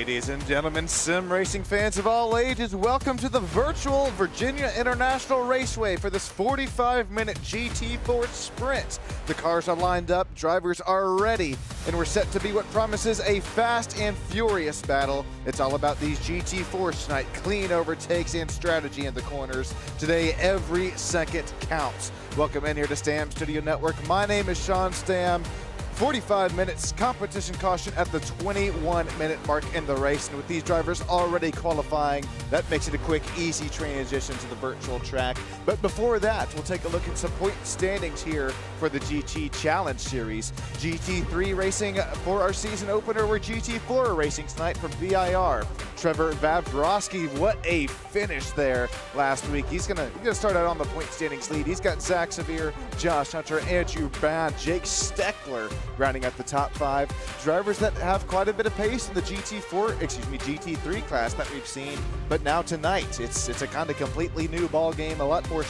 Ladies and gentlemen, sim racing fans of all ages, welcome to the virtual Virginia International Raceway for this 45-minute GT4 sprint. The cars are lined up, drivers are ready, and we're set to be what promises a fast and furious battle. It's all about these GT4s tonight, clean overtakes and strategy in the corners. Today, every second counts. Welcome in here to Stam Studio Network. My name is Sean Stam. 45 minutes, competition caution at the 21-minute mark in the race. And with these drivers already qualifying, that makes it a quick, easy transition to the virtual track. But before that, we'll take a look at some point standings here for the GT Challenge Series. GT3 racing for our season opener. We're GT4 racing tonight from VIR. Trevor Vavdorowski, what a finish there last week. He's gonna start out on the point standings lead. He's got Zach Severe, Josh Hunter, Andrew Band, Jake Steckler rounding out the top 5. Drivers that have quite a bit of pace in the GT3 class that we've seen. But now tonight, it's a kind of completely new ball game, a lot more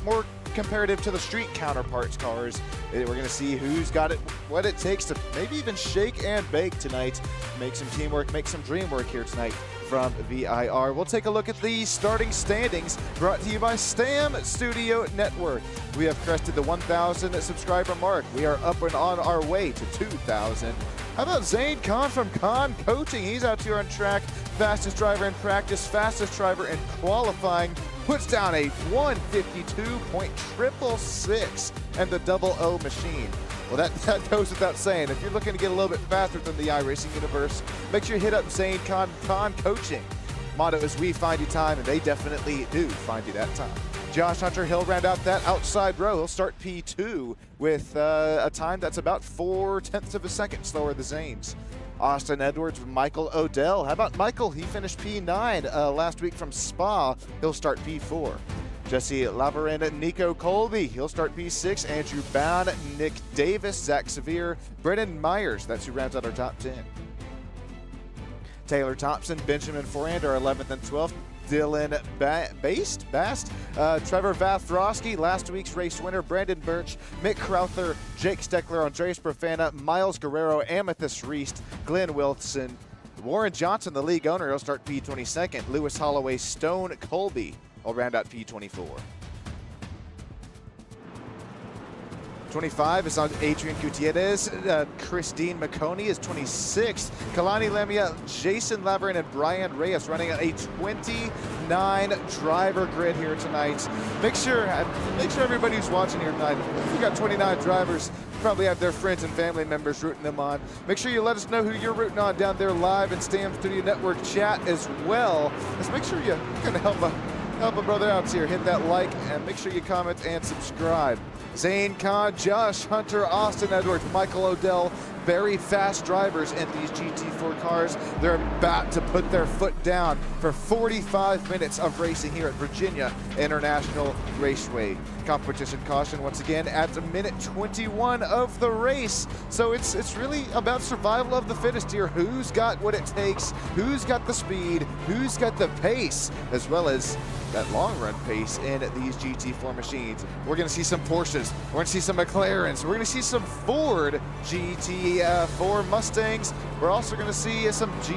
more comparative to the street counterparts cars. We're going to see who's got it, what it takes to maybe even shake and bake tonight, make some teamwork, make some dream work here tonight from VIR. We'll take a look at the starting standings brought to you by Stam Studio Network. We have crested the 1,000 subscriber mark. We are up and on our way to 2,000. How about Zane Khan from Khan Coaching? He's out here on track, fastest driver in practice, fastest driver in qualifying, puts down a 152.666 and the double O machine. Well, that goes without saying. If you're looking to get a little bit faster than the iRacing universe, make sure you hit up Zane Khan Coaching. Motto is we find you time, and they definitely do find you that time. Josh Hunter, he'll round out that outside row. He'll start P2 with a time that's about 0.4 of a second slower than Zane's. Austin Edwards, Michael Odell. How about Michael? He finished P9 last week from Spa. He'll start P4. Jesse Lavarin, Nico Colby. He'll start P6. Andrew Bound, Nick Davis, Zach Severe, Brennan Myers. That's who rounds out our top 10. Taylor Thompson, Benjamin Forand are 11th and 12th. Dylan Bast, Trevor Vavdorowski, last week's race winner, Brandon Birch, Mick Crowther, Jake Steckler, Andres Profana, Miles Guerrero, Amethyst Reist, Glenn Wilson, Warren Johnson, the league owner, he'll start P22nd, Lewis Holloway, Stone Colby will round out P24. 25 is on Adrian Gutierrez. Christine McConey is 26th. Kalani Lemia, Jason Laverin, and Brian Reyes running a 29 driver grid here tonight. Make sure everybody who's watching here tonight, if you got 29 drivers, probably have their friends and family members rooting them on. Make sure you let us know who you're rooting on down there live in Stam Studio Network chat as well. Just make sure you're gonna help a brother out here. Hit that like and make sure you comment and subscribe. Zane Khan, Josh Hunter, Austin Edwards, Michael Odell, very fast drivers in these GT4 cars. They're about to put their foot down for 45 minutes of racing here at Virginia International Raceway. Competition caution once again at minute 21 of the race. So it's really about survival of the fittest here. Who's got what it takes? Who's got the speed? Who's got the pace? As well as that long run pace in these GT4 machines. We're gonna see some Porsches, we're gonna see some McLarens, we're gonna see some Ford GT4 Mustangs. We're also gonna see some some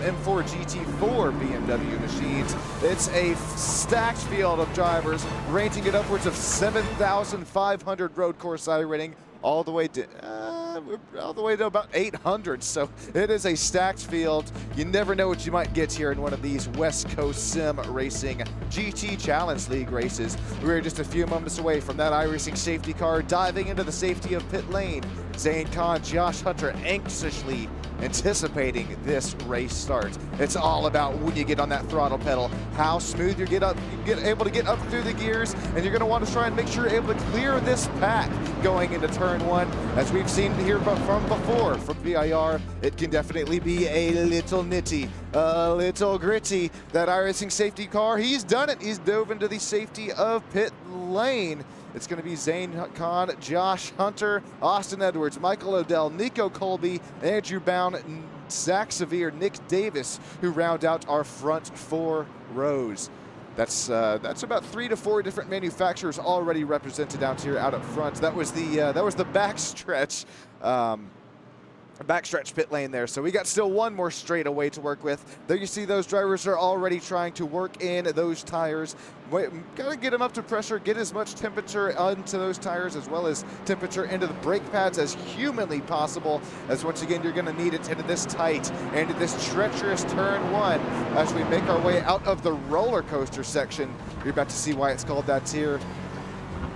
M4 GT4 BMW machines. It's a stacked field of drivers, ranging at upwards of 7,500 road course iRating, all the way to about 800. So it is a stacked field. You never know what you might get here in one of these West Coast Sim Racing GT Challenge League races. We're just a few moments away from that iRacing safety car diving into the safety of pit lane. Zane Khan, Josh Hunter anxiously anticipating this race start. It's all about when you get on that throttle pedal, how smooth you get able to get up through the gears, and you're going to want to try and make sure you're able to clear this pack going into turn 1. As we've seen here from before from VIR, it can definitely be a little nitty, a little gritty. That iRacing safety car, he's done it. He's dove into the safety of pit lane. It's going to be Zane Khan, Josh Hunter, Austin Edwards, Michael Odell, Nico Colby, Andrew Bound, Zach Severe, Nick Davis, who round out our front 4 rows. That's about 3 to 4 different manufacturers already represented out here out up front. That was the back stretch. backstretch pit lane there. So we got still one more straightaway to work with. There you see those drivers are already trying to work in those tires. Gotta get them up to pressure, get as much temperature onto those tires as well as temperature into the brake pads as humanly possible, as once again you're gonna need it into this tight and this treacherous turn 1 as we make our way out of the roller coaster section. You're about to see why it's called that here.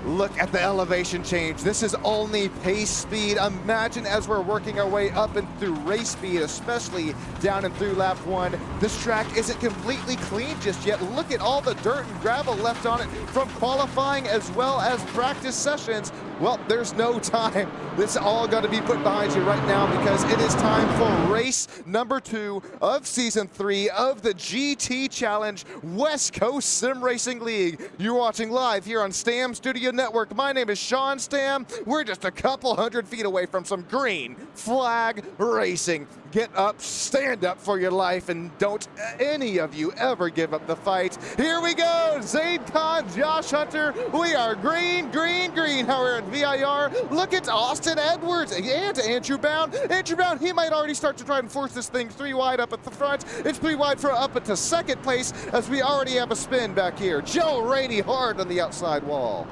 Look at the elevation change. This is only pace speed. Imagine as we're working our way up and through race speed, especially down and through lap 1. This track isn't completely clean just yet. Look at all the dirt and gravel left on it from qualifying as well as practice sessions. Well, there's no time. This is all got to be put behind you right now because it is time for race number 2 of season 3 of the GT Challenge West Coast Sim Racing League. You're watching live here on Stam Studio Network. My name is Sean Stam. We're just a couple hundred feet away from some green flag racing. Get up, stand up for your life, and don't any of you ever give up the fight. Here we go, Zaid Khan, Josh Hunter. We are green, green, green. However, at VIR, look at Austin Edwards and Andrew Bound. Andrew Bound, he might already start to try and force this thing 3 wide up at the front. It's 3 wide for up into second place as we already have a spin back here. Joe Rainey hard on the outside wall.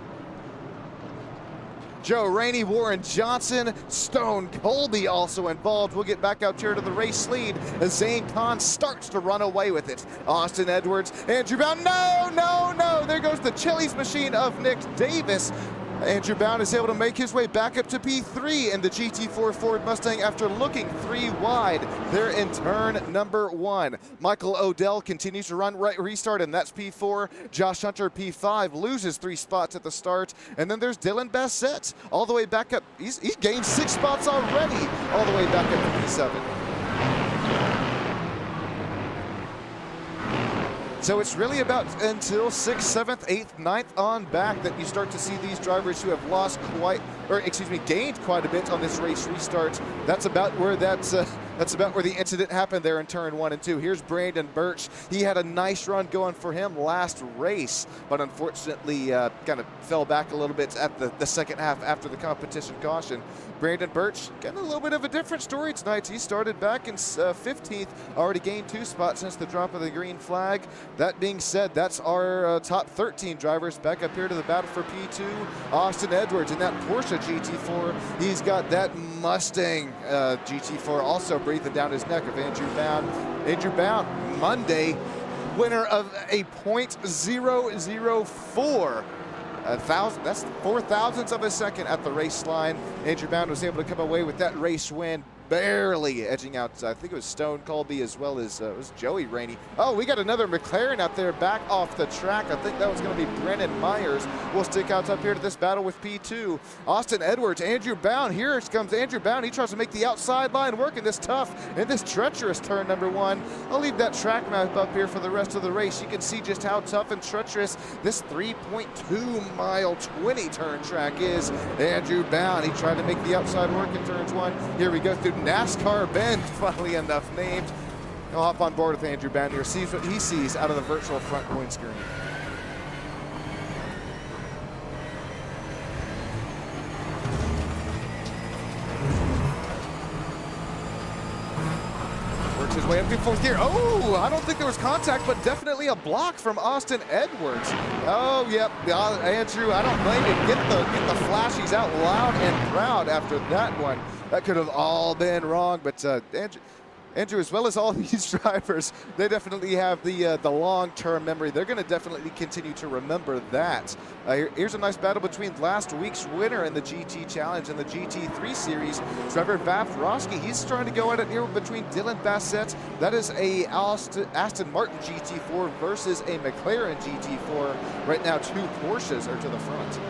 Joe Rainey, Warren Johnson, Stone Colby also involved. We'll get back out here to the race lead as Zane Khan starts to run away with it. Austin Edwards, Andrew Bound, no, no, no. There goes the Chili's machine of Nick Davis. Andrew Bound is able to make his way back up to P3 in the GT4 Ford Mustang after looking 3 wide there in turn number 1. Michael Odell continues to run restart, and that's P4. Josh Hunter, P5, loses 3 spots at the start. And then there's Dylan Bassett all the way back up. He's gained 6 spots already, all the way back up to P7. So it's really about until 6th, 7th, 8th, 9th on back that you start to see these drivers who have gained quite a bit on this race restart. That's about where that's about where the incident happened there in turn 1 and 2. Here's Brandon Birch. He had a nice run going for him last race, but unfortunately kind of fell back a little bit at the second half after the competition caution. Brandon Birch got a little bit of a different story tonight. He started back in 15th, already gained 2 spots since the drop of the green flag. That being said, that's our top 13 drivers back up here to the battle for P2. Austin Edwards in that Porsche GT4. He's got that Mustang GT4 also breathing down his neck of Andrew Bound. Andrew Bound, Monday, winner of a .004. That's 4 thousandths of a second at the race line. Andrew Bound was able to come away with that race win, barely edging out, I think it was Stone Colby as well as it was Joey Rainey. Oh, we got another McLaren out there back off the track. I think that was going to be Brennan Myers. We'll stick out up here to this battle with P2. Austin Edwards, Andrew Bound. Here comes Andrew Bound. He tries to make the outside line work in this tough and this treacherous turn number 1. I'll leave that track map up here for the rest of the race. You can see just how tough and treacherous this 3.2 mile 20 turn track is. Andrew Bound, he tried to make the outside work in turns 1. Here we go through NASCAR Bend, funnily enough named. I'll hop on board with Andrew Bound here, sees what he sees out of the virtual front windscreen. Works his way up to 4th gear. Oh, I don't think there was contact, but definitely a block from Austin Edwards. Oh, yep, Andrew, I don't blame you. Get the flashies out loud and proud after that one. That could have all been wrong, but Andrew, as well as all these drivers, they definitely have the long-term memory. They're going to definitely continue to remember that. Here's a nice battle between last week's winner in the GT Challenge and the GT3 Series, Trevor Vavroski. He's trying to go at it here between Dylan Bassett. That is a Aston Martin GT4 versus a McLaren GT4. Right now, 2 Porsches are to the front.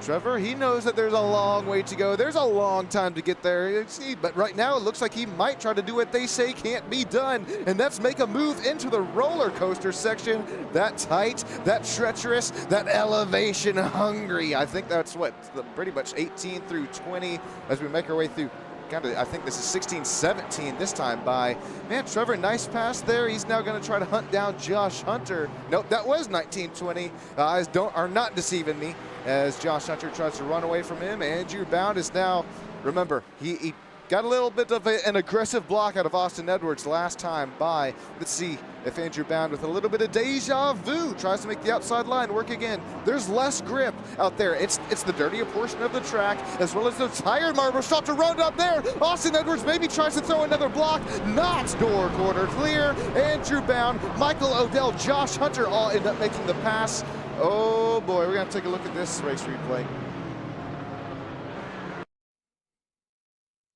Trevor, he knows that there's a long way to go. There's a long time to get there. But right now, it looks like he might try to do what they say can't be done, and that's make a move into the roller coaster section. That tight, that treacherous, that elevation hungry. I think that's what, pretty much 18 through 20 as we make our way through I think this is 16-17 this time by, man, Trevor, nice pass there. He's now going to try to hunt down Josh Hunter. Nope, that was 19-20. Eyes are not deceiving me as Josh Hunter tries to run away from him. Andrew Bound is now, remember, he got a little bit of an aggressive block out of Austin Edwards last time by. Let's see if Andrew Bound, with a little bit of deja vu, tries to make the outside line work again. There's less grip out there. It's the dirtier portion of the track, as well as the tire marble shot to run up there. Austin Edwards maybe tries to throw another block. Not door corner clear. Andrew Bound, Michael Odell, Josh Hunter all end up making the pass. Oh boy, we're gonna take a look at this race replay.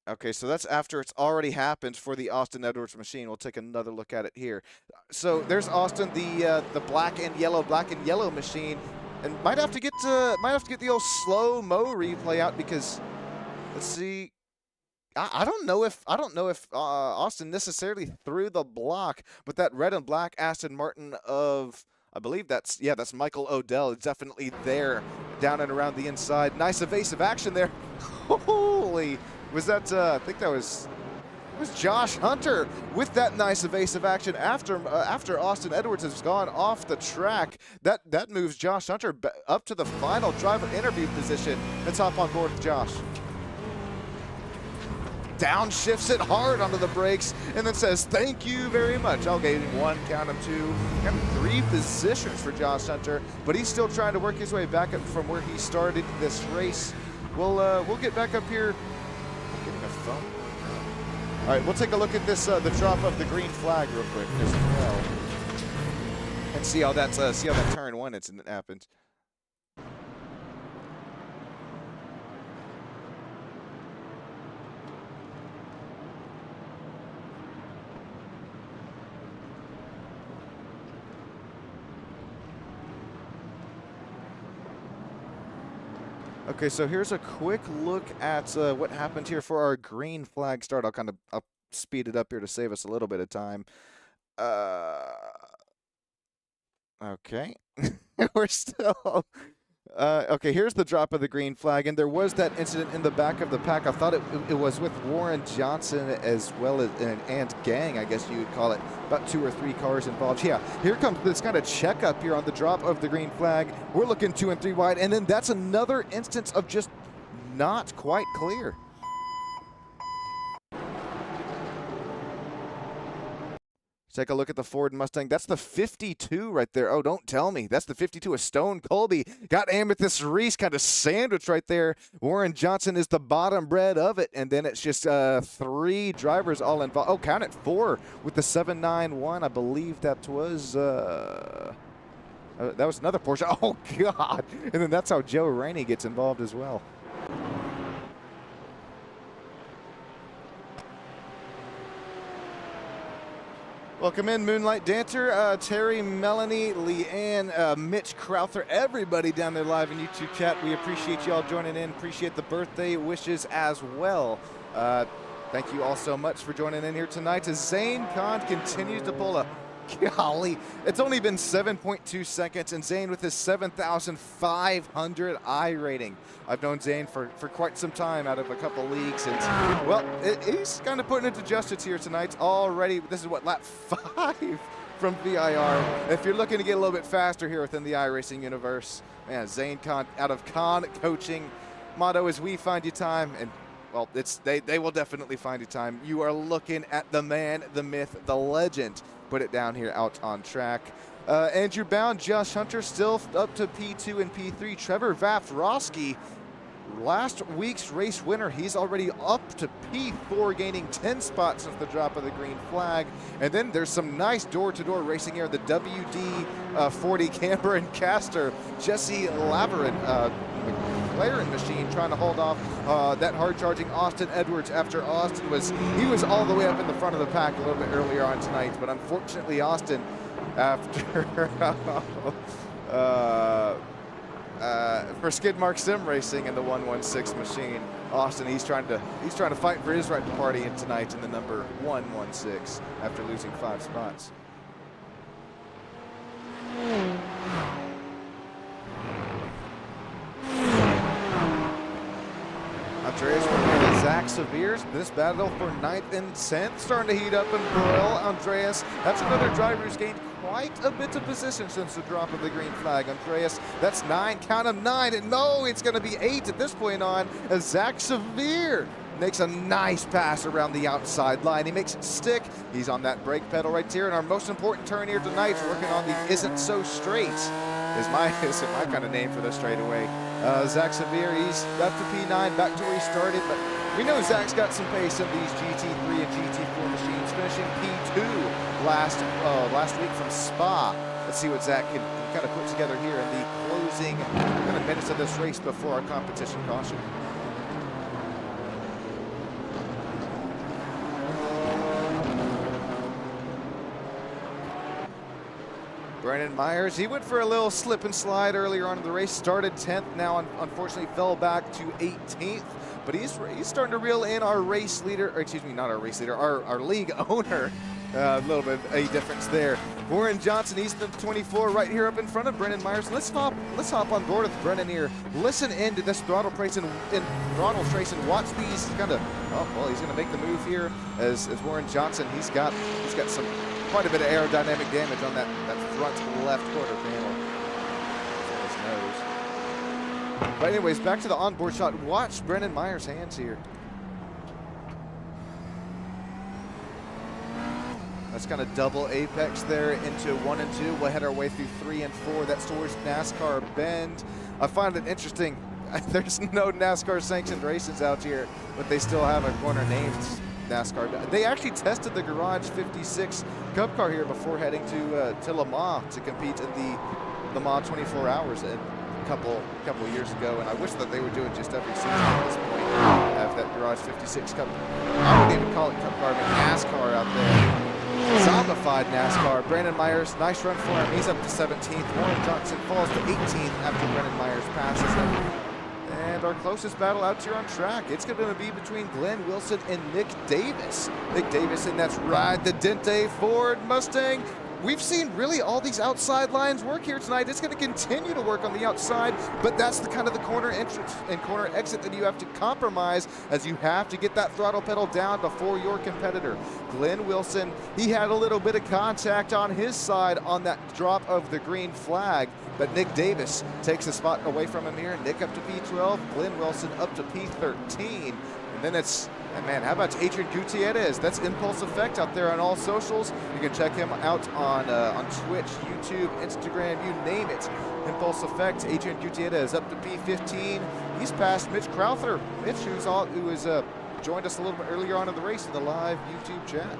Okay, so that's after it's already happened for the Austin Edwards machine. We'll take another look at it here. So there's Austin, the black and yellow machine, and might have to get the old slow-mo replay out because, let's see, I don't know if Austin necessarily threw the block, but that red and black Aston Martin of, I believe that's Michael Odell, is definitely there down and around the inside. Nice evasive action there. Holy. Was that, I think that was Josh Hunter with that nice evasive action after Austin Edwards has gone off the track. That moves Josh Hunter up to the final driver interview position. Let's hop on board with Josh. Downshifts it hard onto the brakes and then says, thank you very much. I'll give him one, count him two, count him three positions for Josh Hunter, but he's still trying to work his way back up from where he started this race. We'll get back up here. Getting a phone. All right, we'll take a look at this, the drop of the green flag real quick as well, and see how that turn one incident happened. Okay, so here's a quick look at what happened here for our green flag start. I'll speed it up here to save us a little bit of time. Okay, we're still okay. Here's the drop of the green flag, and there was that incident in the back of the pack. I thought it was with Warren Johnson as well as and gang, I guess you would call it. About 2 or 3 cars involved. Yeah, here comes this kind of checkup here on the drop of the green flag. We're looking 2 and 3 wide, and then that's another instance of just not quite clear. Take a look at the Ford Mustang. That's the 52 right there. Oh, don't tell me. That's the 52 of Stone Colby. Got Amethyst Reese kind of sandwiched right there. Warren Johnson is the bottom bread of it. And then it's just 3 drivers all involved. Oh, count it, 4 with the 791. I believe that was another Porsche. Oh, God. And then that's how Joe Rainey gets involved as well. Welcome in, Moonlight Dancer, Terry, Melanie, Leanne, Mitch Crowther, everybody down there live in YouTube chat. We appreciate you all joining in. Appreciate the birthday wishes as well. Thank you all so much for joining in here tonight as Zane Khan continues to pull a, golly, it's only been 7.2 seconds, and Zane with his 7,500 I rating. I've known Zane for quite some time out of a couple leagues, and well, he's kind of putting it to justice here tonight already. This is what, lap 5 from VIR. If you're looking to get a little bit faster here within the iRacing universe, man, Zane Khan out of Khan Coaching. Motto is we find you time, and well, they will definitely find you time. You are looking at the man, the myth, the legend. Put it down here out on track. Andrew Bound, Josh Hunter still up to P2 and P3. Trevor Vaftrosky, last week's race winner, he's already up to P4, gaining 10 spots since the drop of the green flag. And then there's some nice door-to-door racing here. The WD-40 Camber and Caster, Jesse Laverin, McLaren machine, trying to hold off that hard-charging Austin Edwards after Austin was all the way up in the front of the pack a little bit earlier on tonight. But unfortunately, Austin, after for Skidmark Sim Racing and the 116 machine, Austin, he's trying to fight for his right to party in tonight in the number 116 after losing 5 spots. Andreas Zach Zach Severe's. This battle for 9th and 10th starting to heat up and broil. Andreas, that's another driver who's gained quite a bit of position since the drop of the green flag. Andreas, that's 9, count him 9, and no, it's going to be 8 at this point on, as Zach Severe makes a nice pass around the outside line. He makes it stick. He's on that brake pedal right here, and our most important turn here tonight, working on the Isn't So Straight, is my kind of name for this straightaway. Zach Severe, he's up to P9, back to where he started, but we know Zach's got some pace in these GT3 and GT4 machines, finishing P2 last week from Spa. Let's see what Zach can kind of put together here in the closing kind of minutes of this race before our competition caution. Brennan Myers, he went for a little slip and slide earlier on in the race, started 10th, now unfortunately fell back to 18th, but he's starting to reel in our race leader, or excuse me, not our race leader, our league owner. A little bit of a difference there. Warren Johnson, he's the 24 right here up in front of Brennan Myers. Let's hop on board with Brennan here. Listen into this throttle trace and watch these kind of, oh, well, he's going to make the move here as Warren Johnson, he's got quite a bit of aerodynamic damage on that front left quarter panel. On his nose. But anyways, back to the onboard shot. Watch Brennan Myers' hands here. That's kind of double apex there into 1 and 2. We'll head our way through 3 and 4. That's towards NASCAR Bend. I find it interesting. There's no NASCAR sanctioned races out here, but they still have a corner named NASCAR. They actually tested the Garage 56 Cup car here before heading to Le Mans to compete in the Le Mans 24 Hours a couple years ago, and I wish that they would do it just every season at this point. Have that Garage 56 Cup. I wouldn't even call it Cup car, but NASCAR out there. Zombified NASCAR. Brandon Myers, nice run for him. He's up to 17th. Warren Johnson falls to 18th after Brennan Myers passes him. And our closest battle out here on track, it's going to be between Glenn Wilson and Nick Davis. Nick Davis in that's Ride the Dente Ford Mustang. We've seen really all these outside lines work here tonight. It's going to continue to work on the outside, but that's the kind of the corner entrance and corner exit that you have to compromise, as you have to get that throttle pedal down before your competitor. Glenn Wilson, he had a little bit of contact on his side on that drop of the green flag, but Nick Davis takes a spot away from him here. Nick up to P12, Glenn Wilson up to P13. And then it's, and man, how about Adrian Gutierrez? That's Impulse Effect out there on all socials. You can check him out on Twitch, YouTube, Instagram, you name it. Impulse Effect, Adrian Gutierrez up to P15. He's past Mitch Crowther. Mitch, who was joined us a little bit earlier on in the race in the live YouTube chat.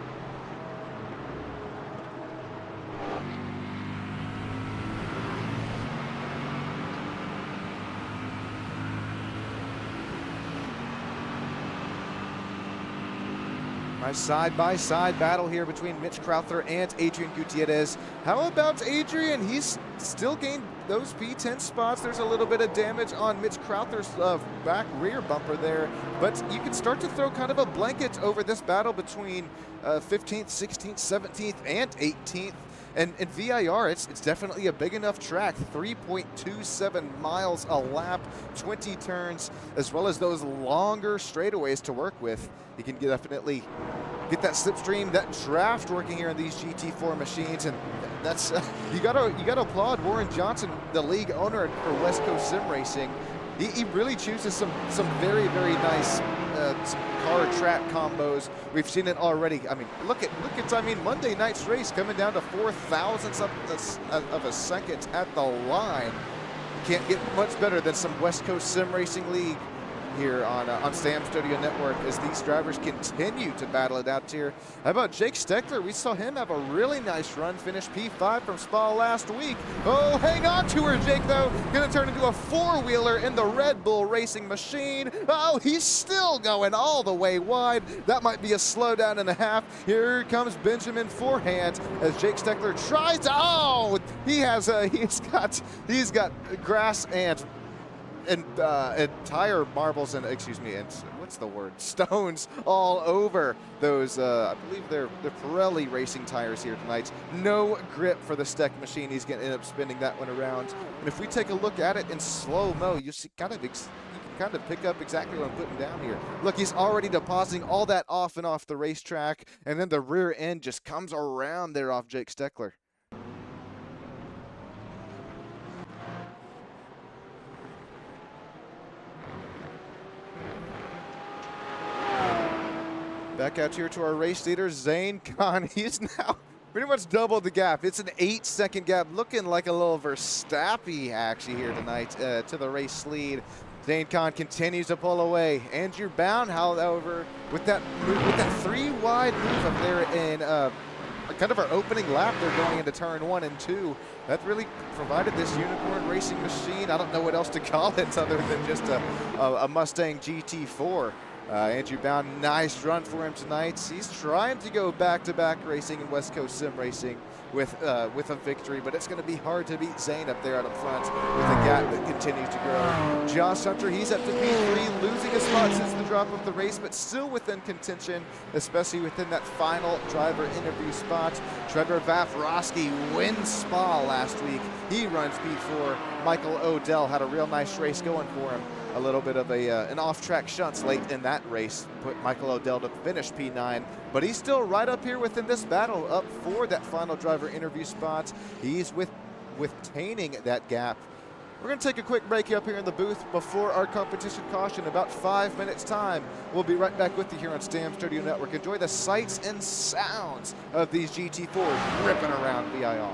Nice side-by-side battle here between Mitch Crowther and Adrian Gutierrez. How about Adrian? He's still gained those P10 spots. There's a little bit of damage on Mitch Crowther's back rear bumper there, but you can start to throw kind of a blanket over this battle between 15th, 16th, 17th, and 18th. And VIR, it's definitely a big enough track, 3.27 miles a lap, 20 turns, as well as those longer straightaways to work with. You can definitely get that slipstream, that draft working here in these GT4 machines, and that's you gotta applaud Warren Johnson, the league owner for West Coast Sim Racing. He really chooses some very nice car track combos. We've seen it already. I mean, look at Monday night's race coming down to 4 thousandths of a second at the line. Can't get much better than some West Coast Sim Racing League here on Sam Studio Network as these drivers continue to battle it out here. How about Jake Steckler? We saw him have a really nice run, finish P5 from Spa last week. Oh, hang on to her, Jake, though. Gonna turn into a four-wheeler in the Red Bull racing machine. Oh, he's still going all the way wide. That might be a slowdown and a half. Here comes Benjamin Forehand as Jake Steckler tries to, oh, he's got grass and tire marbles and what's the word, stones all over those I believe they're Pirelli racing tires here tonight. No grip for the Steck machine. He's gonna end up spinning that one around, and if we take a look at it in slow-mo, you can kind of pick up exactly what I'm putting down here. Look, he's already depositing all that off and off the racetrack, and then the rear end just comes around there off Jake Steckler. Back out here to our race leader, Zane Khan. He's now pretty much doubled the gap. It's an 8-second gap, looking like a little Verstappen actually here tonight to the race lead. Zane Khan continues to pull away. Andrew Bound, however, with that 3-wide move up there in kind of our opening lap, they're going into turn 1 and 2. That really provided this unicorn racing machine. I don't know what else to call it other than just a Mustang GT4. Andrew Bound, nice run for him tonight. He's trying to go back-to-back racing in West Coast Sim Racing with a victory, but it's going to be hard to beat Zane up there out up front with a gap that continues to grow. Josh Hunter, he's up to P3, losing a spot since the drop of the race, but still within contention, especially within that final driver interview spot. Trevor Vafrosky wins Spa last week. He runs P4. Michael Odell had a real nice race going for him. A little bit of an off-track shunt late in that race put Michael Odell to finish P9, but he's still right up here within this battle, up for that final driver interview spot. He's withstanding that gap. We're going to take a quick break up here in the booth before our competition caution. About 5 minutes time. We'll be right back with you here on Stam Studio Network. Enjoy the sights and sounds of these GT4s ripping around VIR.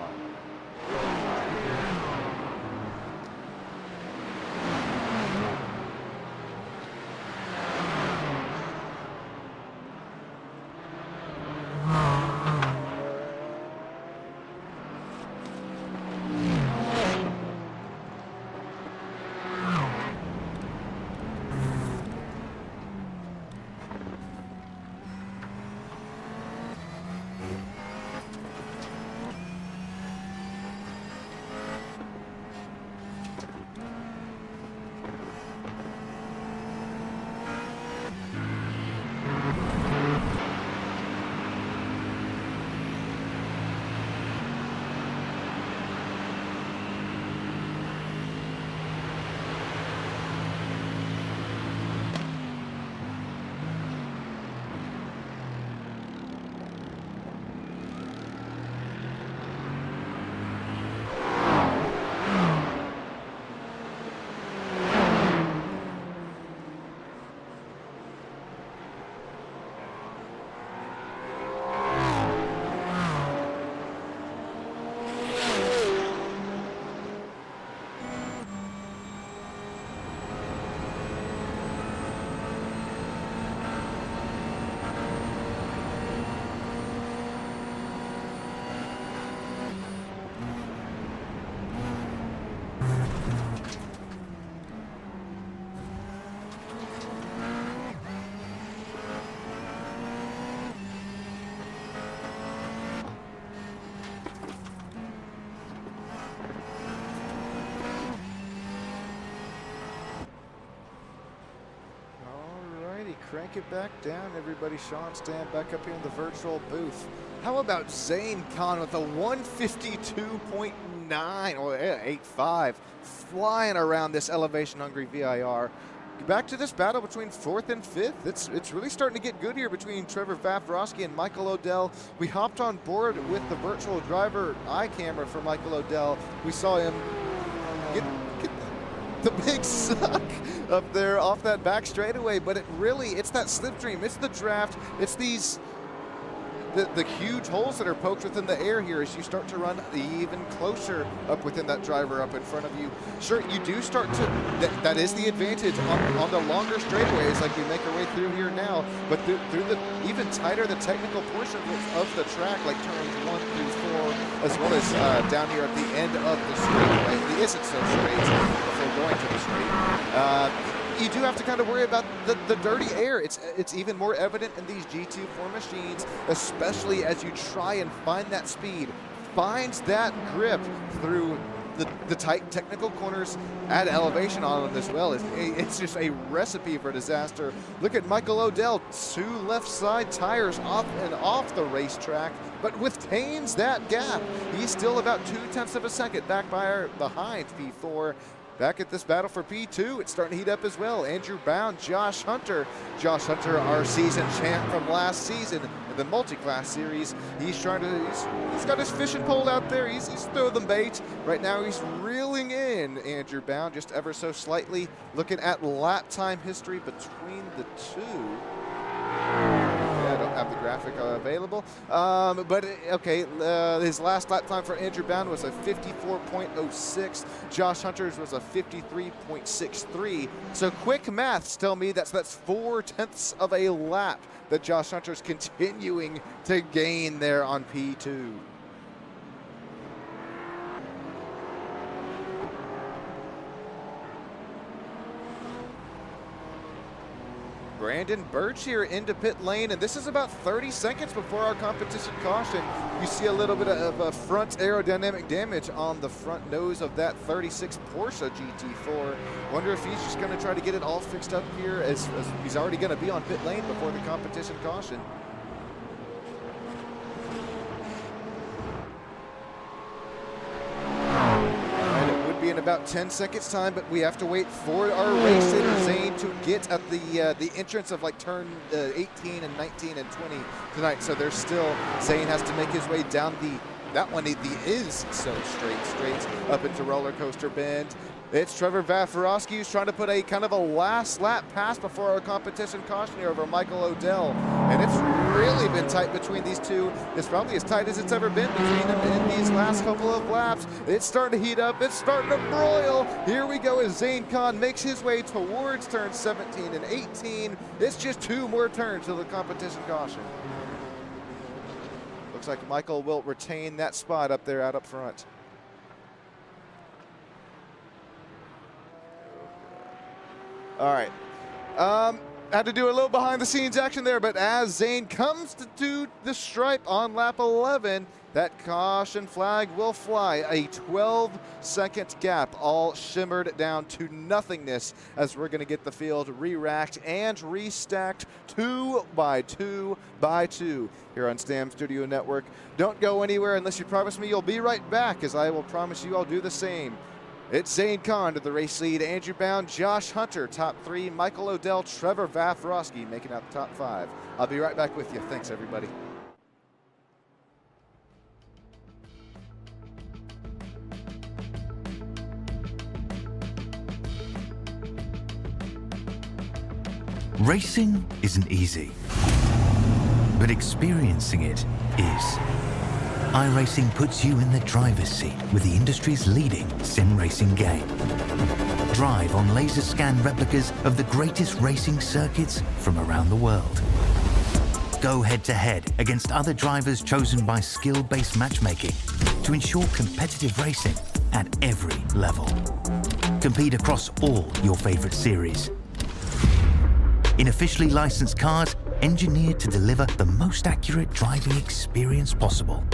Crank it back down, everybody. Sean Stam back up here in the virtual booth. How about Zane Khan with a 152.9 or 85, flying around this elevation-hungry VIR. Back to this battle between 4th and 5th. It's really starting to get good here between Trevor Vafrosky and Michael Odell. We hopped on board with the virtual driver eye camera for Michael Odell. We saw him get the big suck up there off that back straightaway, but it's that slipstream, it's the draft, it's these the huge holes that are poked within the air here as you start to run even closer up within that driver up in front of you. Sure, you do start to, that is the advantage on the longer straightaways like we make our way through here now, but through the even tighter the technical portion of the track, like turns 1 through 4, as well as down here at the end of the straightaway, it isn't so straight before going to the straight. You do have to kind of worry about the dirty air. It's even more evident in these GT4 machines, especially as you try and find that speed, finds that grip through the tight technical corners, add elevation on them as well. It's just a recipe for disaster. Look at Michael Odell, 2 left side tires off and off the racetrack, but withstands that gap. He's still about 0.2 of a second back behind P4. back at this battle for P2. It's starting to heat up as well. Andrew Bound, Josh Hunter. Josh Hunter, our season champ from last season in the multi-class series. He's got his fishing pole out there. He's throwing them bait. Right now he's reeling in Andrew Bound just ever so slightly. Looking at lap time history between the two. I don't have the graphic available, but okay, his last lap time for Andrew Bound was a 54.06. Josh Hunter's was a 53.63. So quick maths tell me that's 4/10 of a lap that Josh Hunter's continuing to gain there on P2. Brandon Birch here into pit lane, and this is about 30 seconds before our competition caution. You see a little bit of front aerodynamic damage on the front nose of that 36 Porsche GT4. Wonder if he's just going to try to get it all fixed up here as he's already going to be on pit lane before the competition caution. In about 10 seconds time, but we have to wait for our race leader Zane to get at the entrance of like turn 18 and 19 and 20 tonight. So there's still, Zane has to make his way down that one is so straight up into Roller Coaster Bend. It's Trevor Vafarowski who's trying to put a kind of a last lap pass before our competition caution here over Michael Odell. And it's really been tight between these two. It's probably as tight as it's ever been between them in these last couple of laps. It's starting to heat up. It's starting to broil. Here we go as Zane Khan makes his way towards turns 17 and 18. It's just 2 more turns to the competition caution. Looks like Michael will retain that spot up there out up front. All right. Had to do a little behind the scenes action there, but as Zane comes to do the stripe on lap 11, that caution flag will fly. A 12-second gap, all shimmered down to nothingness as we're going to get the field re-racked and restacked 2 by 2 by 2 here on Stam Studio Network. Don't go anywhere unless you promise me you'll be right back, as I will promise you I'll do the same. It's Zane Khan to the race lead, Andrew Bound, Josh Hunter, top 3, Michael Odell, Trevor Vafarowski making out the top 5. I'll be right back with you. Thanks, everybody. Racing isn't easy, but experiencing it is. iRacing puts you in the driver's seat with the industry's leading sim racing game. Drive on laser scan replicas of the greatest racing circuits from around the world. Go head to head against other drivers chosen by skill-based matchmaking to ensure competitive racing at every level. Compete across all your favorite series. In officially licensed cars, engineered to deliver the most accurate driving experience possible.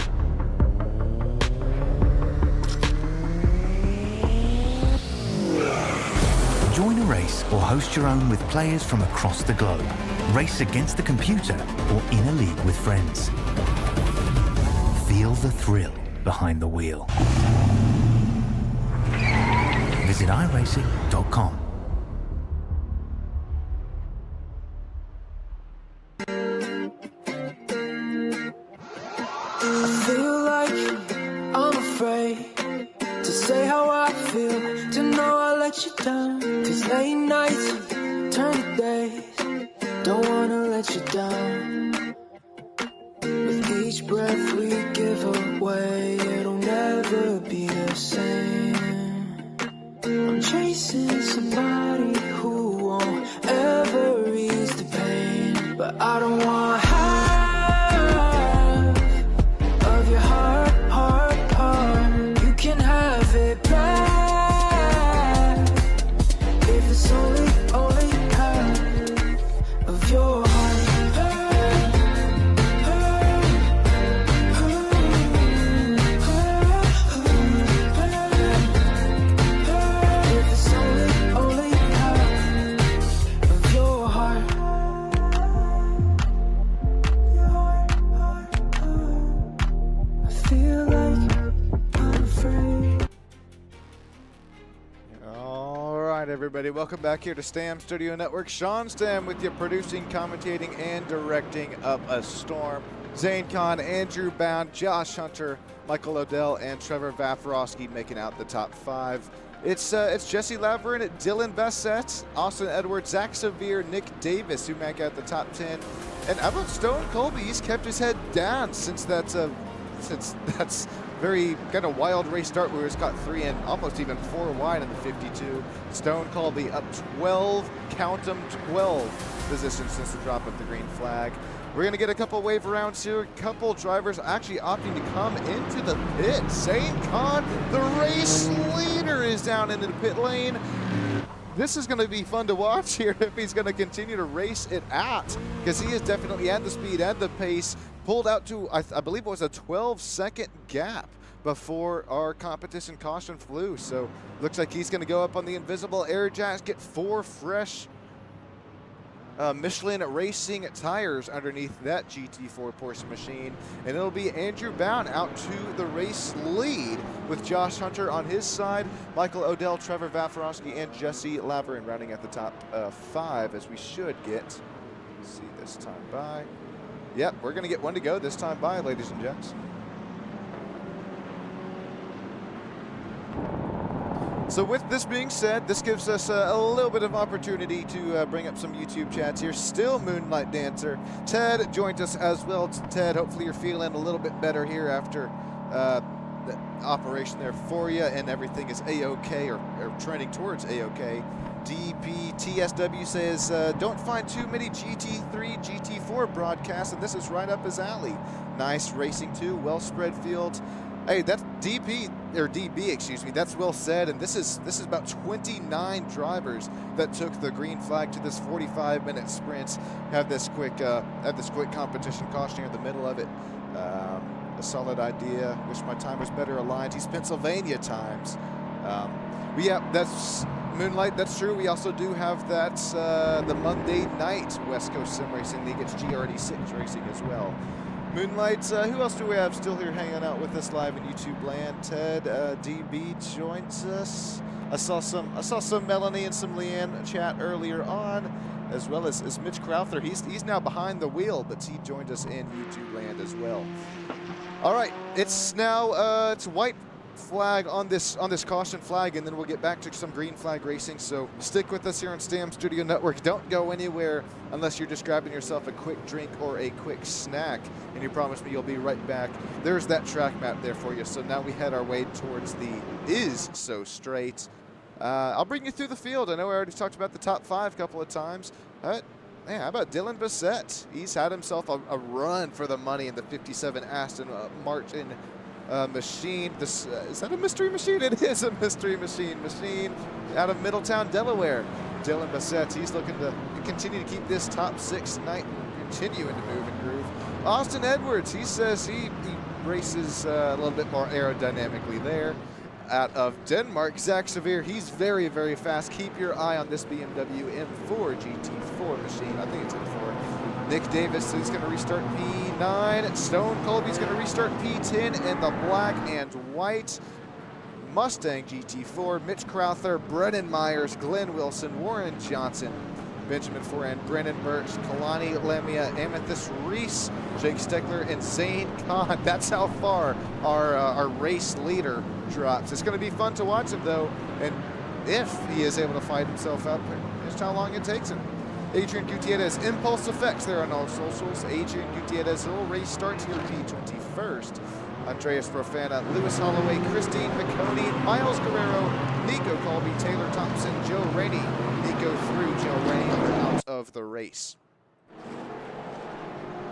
Join a race or host your own with players from across the globe. Race against the computer or in a league with friends. Feel the thrill behind the wheel. Visit iRacing.com. I feel like I'm afraid to say how I feel, to know I let you down. Cause late nights turn to days, don't wanna let you down. With each breath we give away, it'll never be the same. I'm chasing somebody who won't ever ease the pain, but I don't want half of your heart. You can have it back if it's only half of your heart. If it's only half of your heart. everybody? Welcome back here to Stam Studio Network. Sean Stam with you, producing, commentating, and directing Up a Storm. Zane Khan, Andrew Bound, Josh Hunter, Michael Odell, and Trevor Vafarowski making out the top 5. It's Jesse Laverin, Dylan Bassett, Austin Edwards, Zach Severe, Nick Davis who make out the top 10. And how about Stone Colby? He's kept his head down since that's very kind of wild race start where he's got 3 and almost even 4 wide in the 52. Stone Colby up 12, count them, 12 positions since the drop of the green flag. We're going to get a couple wave rounds here. A couple drivers actually opting to come into the pit. Zane Khan, the race leader, is down into the pit lane. This is going to be fun to watch here if he's going to continue to race it at, because he is definitely had the speed and the pace. Pulled out to, I believe it was a 12-second gap before our competition caution flew. So looks like he's going to go up on the invisible air jacks, get 4 fresh Michelin Racing tires underneath that GT4 Porsche machine, and it'll be Andrew Bound out to the race lead with Josh Hunter on his side, Michael Odell, Trevor Vafarowski, and Jesse Laverin rounding at the top 5, as we should get, let's see this time by. Yep, we're going to get 1 to go this time by, ladies and gents. So with this being said, this gives us a little bit of opportunity to bring up some YouTube chats here. Still Moonlight Dancer. Ted joined us as well. Ted, hopefully you're feeling a little bit better here after the operation there for you, and everything is A-OK, or trending towards A-OK. DPTSW says, don't find too many GT3, GT4 broadcasts, and this is right up his alley. Nice racing too, well spread fields. Hey, that's DB, excuse me. That's well said. And this is about 29 drivers that took the green flag to this 45-minute sprint. Have this quick competition caution in the middle of it. A solid idea. Wish my time was better aligned. These Pennsylvania times. But yeah, that's Moonlight. That's true. We also do have that the Monday night West Coast Sim Racing League. It's GRD6 racing as well. Moonlight, who else do we have still here hanging out with us live in YouTube land? Ted, DB joins us. I saw some Melanie and some Leanne chat earlier on, as well as Mitch Crowther. He's now behind the wheel, but he joined us in YouTube land as well. All right, it's now it's white flag on this caution flag, and then we'll get back to some green flag racing. So stick with us here on Stam Studio Network. Don't go anywhere unless you're just grabbing yourself a quick drink or a quick snack, and you promise me you'll be right back. There's that track map there for you. So now we head our way towards the Is So Straight. I'll bring you through the field. I know I already talked about the top 5 a couple of times. Man, how about Dylan Bassett? He's had himself a run for the money in the 57 Aston Martin machine. This is that a mystery machine? It is a mystery machine out of Middletown, Delaware. Dylan Bassett, he's looking to continue to keep this top 6 night continuing to move and groove. Austin Edwards, he says he races a little bit more aerodynamically there. Out of Denmark, Zach Severe, he's very, very fast. Keep your eye on this BMW M4 GT4 machine. I think it's M4. Nick Davis is going to restart P9. Stone Colby's going to restart P10 in the black and white Mustang GT4. Mitch Crowther, Brennan Myers, Glenn Wilson, Warren Johnson, Benjamin Foran, Brennan Birch, Kalani Lemia, Amethyst Reese, Jake Steckler, and Zane Khan. That's how far our race leader drops. It's going to be fun to watch him, though, and if he is able to fight himself up, just how long it takes him. Adrian Gutierrez, Impulse Effects there on all socials. Adrian Gutierrez, little race starts here P21st. Andreas Profana, Lewis Holloway, Christine McConey, Miles Guerrero, Nico Colby, Taylor Thompson, Joe Rainey. Nico through, Joe Rainey out of the race.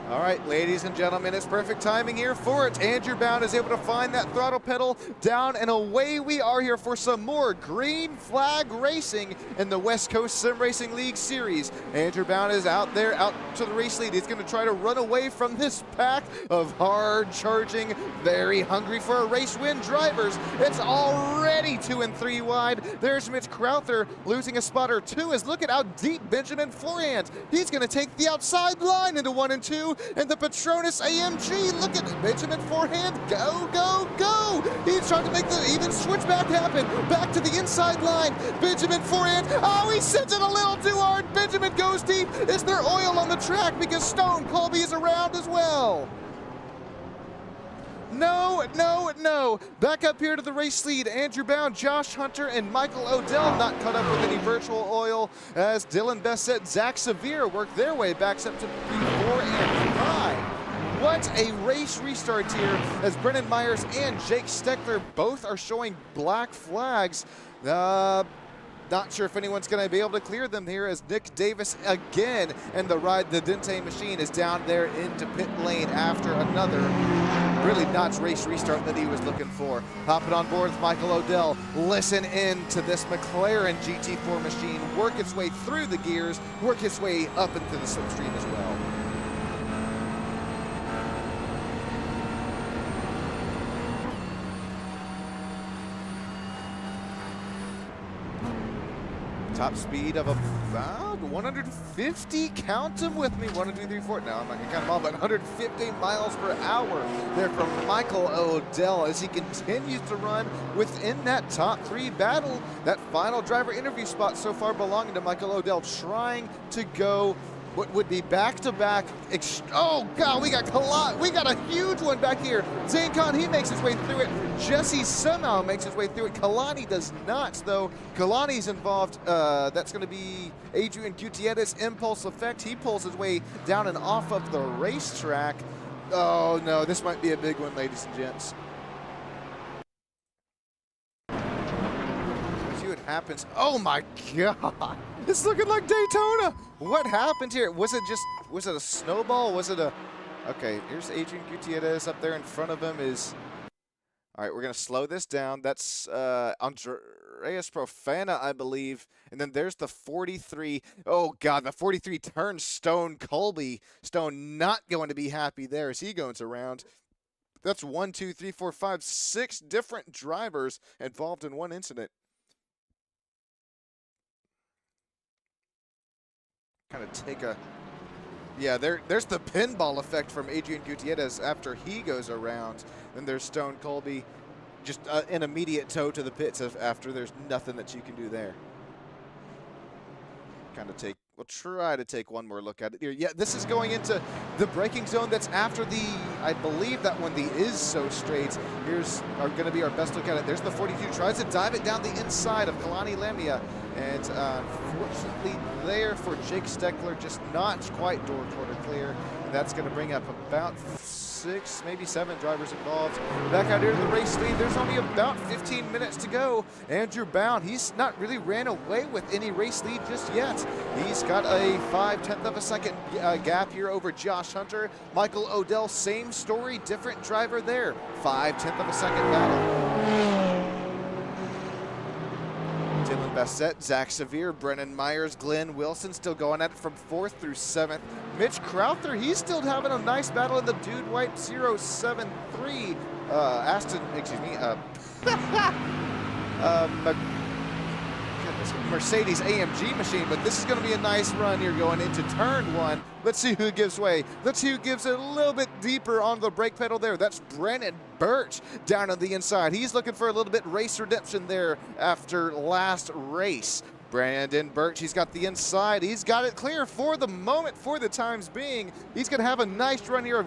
All right, ladies and gentlemen, it's perfect timing here for it. Andrew Bound is able to find that throttle pedal down, and away we are here for some more green flag racing in the West Coast Sim Racing League Series. Andrew Bound is out there, out to the race lead. He's going to try to run away from this pack of hard-charging, very hungry for a race win drivers. It's already 2 and 3 wide. There's Mitch Crowther losing a spot or 2. Look at how deep Benjamin Foran. He's going to take the outside line into 1 and 2. and the Petronas AMG. Look at Benjamin forehand. Go, go, go. He's trying to make the even switchback happen. Back to the inside line. Benjamin forehand. Oh, he sends it a little too hard. Benjamin goes deep. Is there oil on the track? Because Stone Colby is around as well. No, no, no. Back up here to the race lead. Andrew Bound, Josh Hunter, and Michael Odell not caught up with any virtual oil as Dylan Bessette, Zach Severe work their way back up to P4 and 5. What a race restart here as Brennan Myers and Jake Steckler both are showing black flags. Not sure if anyone's going to be able to clear them here as Nick Davis again, and the Dente machine is down there into pit lane after another really not race restart that he was looking for. Hopping on board with Michael Odell. Listen in to this McLaren GT4 machine work its way through the gears, work its way up into the slipstream as well. Top speed of about 150, count them with me, 1, 2, 3, 4, no, I'm not gonna count them all, but 150 miles per hour there from Michael Odell as he continues to run within that top 3 battle. That final driver interview spot so far belonging to Michael Odell, trying to go what would be back-to-back. Oh God, we got a huge one back here. Zane Khan, he makes his way through it. Jesse somehow makes his way through it. Kalani does not, though. Kalani's involved. That's going to be Adrian Gutierrez, impulse effect. He pulls his way down and off of the racetrack. Oh no, this might be a big one, ladies and gents. See what happens. Oh my God. It's looking like Daytona. What happened here? Was it a snowball? Was it a, okay, here's Adrian Gutierrez up there in front of him is, all right, we're gonna slow this down. That's Andreas Profana, I believe. And then there's the 43. Oh God, the 43 turns Stone Colby. Stone not going to be happy there as he goes around. That's 1, 2, 3, 4, 5, 6 different drivers involved in one incident. Kind of take a, yeah, there's the pinball effect from Adrian Gutierrez after he goes around. Then there's Stone Colby, just an immediate tow to the pits after there's nothing that you can do there. Kind of we'll try to take one more look at it here. Yeah, this is going into the braking zone that's after the, I believe that one, the is so straight. Here's going to be our best look at it. There's the 42, tries to dive it down the inside of Kalani Lamia. And unfortunately there for Jake Steckler, just not quite door quarter clear. And that's going to bring up about 6, maybe 7 drivers involved. Back out here to the race lead. There's only about 15 minutes to go. Andrew Bound, he's not really ran away with any race lead just yet. He's got a 5/10 of a second gap here over Josh Hunter. Michael Odell, same story, different driver there. 5/10 of a second battle. Dylan Bessette, Zach Severe, Brennan Myers, Glenn Wilson still going at it from 4th through 7th. Mitch Crowther, he's still having a nice battle in the Dude White 073 Mercedes AMG machine, but this is going to be a nice run here going into turn 1. Let's see who gives way. Let's see who gives it a little bit deeper on the brake pedal there. That's Brennan Birch down on the inside. He's looking for a little bit race redemption there after last race. Brandon Birch, he's got the inside. He's got it clear for the moment, for the times being. He's going to have a nice run here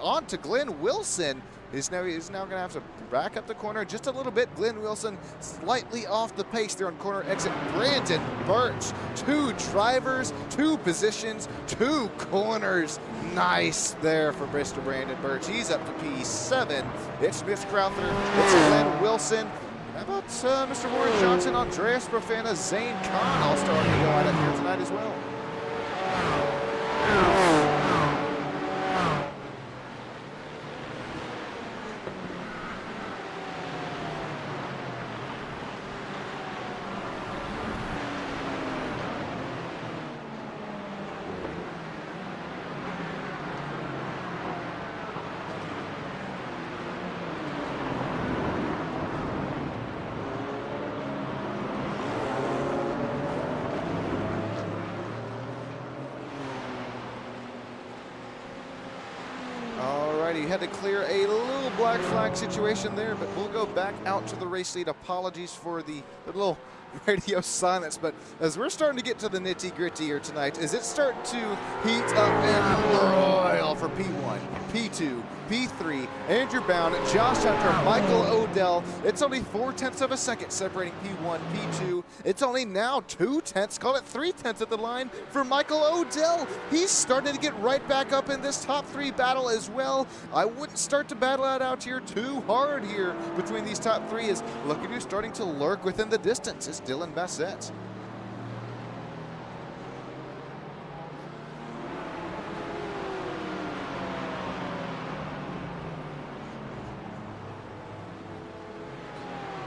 on to Glenn Wilson. He's now going to have to back up the corner just a little bit. Glenn Wilson slightly off the pace there on corner exit. Brandon Birch, 2 drivers, 2 positions, 2 corners. Nice there for Mr. Brandon Birch. He's up to P7. It's Mitch Crowther, it's Glenn Wilson. How about Mr. Warren Johnson, Andreas Profana, Zane Khan all starting to go at it here tonight as well. Alrighty, had to clear a little black flag situation there, but we'll go back out to the race lead. Apologies for the little radio silence, but as we're starting to get to the nitty-gritty here tonight, as it starting to heat up and broil for P1, P2, P3, Andrew Bound, Josh Hunter, Michael Odell. It's only 0.4 of a second separating P1, P2. It's only now 0.2, call it 0.3 at the line for Michael Odell. He's starting to get right back up in this top 3 battle as well. I wouldn't start to battle it out here too hard here between these top 3, as look at who's starting to lurk within the distance. It's Dylan Bassett.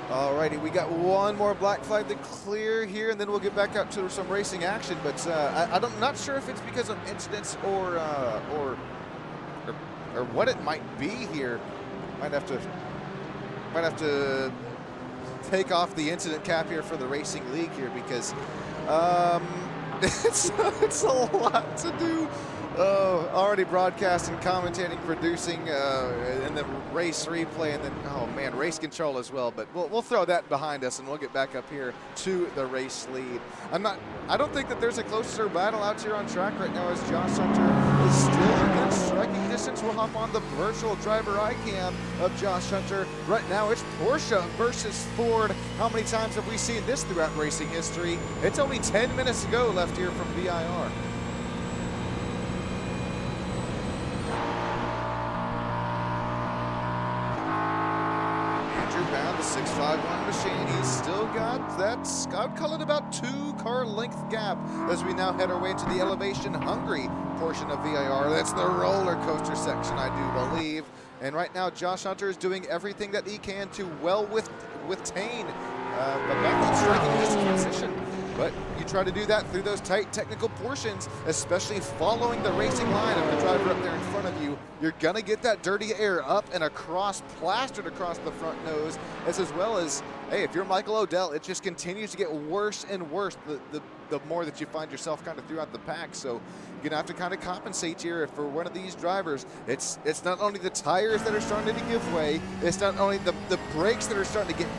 Alrighty, we got one more black flag to clear here, and then we'll get back up to some racing action. But I'm not sure if it's because of incidents or what it might be here. Might have to take off the incident cap here for the racing league here, because it's a lot to do. Already broadcasting, commentating, producing, and then race replay, and then, oh man, race control as well. But we'll throw that behind us, and we'll get back up here to the race lead. I don't think that there's a closer battle out here on track right now, as Josh Hunter is still within striking distance. We'll hop on the virtual driver iCam of Josh Hunter. Right now, it's Porsche versus Ford. How many times have we seen this throughout racing history? It's only 10 minutes to go left here from VIR. Bound, the 651 machine. He's still got that, I'd call it about 2-car length gap as we now head our way into the elevation hungry portion of VIR. That's the roller coaster section, I do believe. And right now, Josh Hunter is doing everything that he can to well withtain, but not striking this transition. But you try to do that through those tight technical portions, especially following the racing line of the driver up there in front of you. You're gonna get that dirty air up and across, plastered across the front nose, as well as, hey, if you're Michael Odell, it just continues to get worse and worse the more that you find yourself kind of throughout the pack. So you're gonna have to kind of compensate here for one of these drivers. It's not only the tires that are starting to give way, it's not only the brakes that are starting to get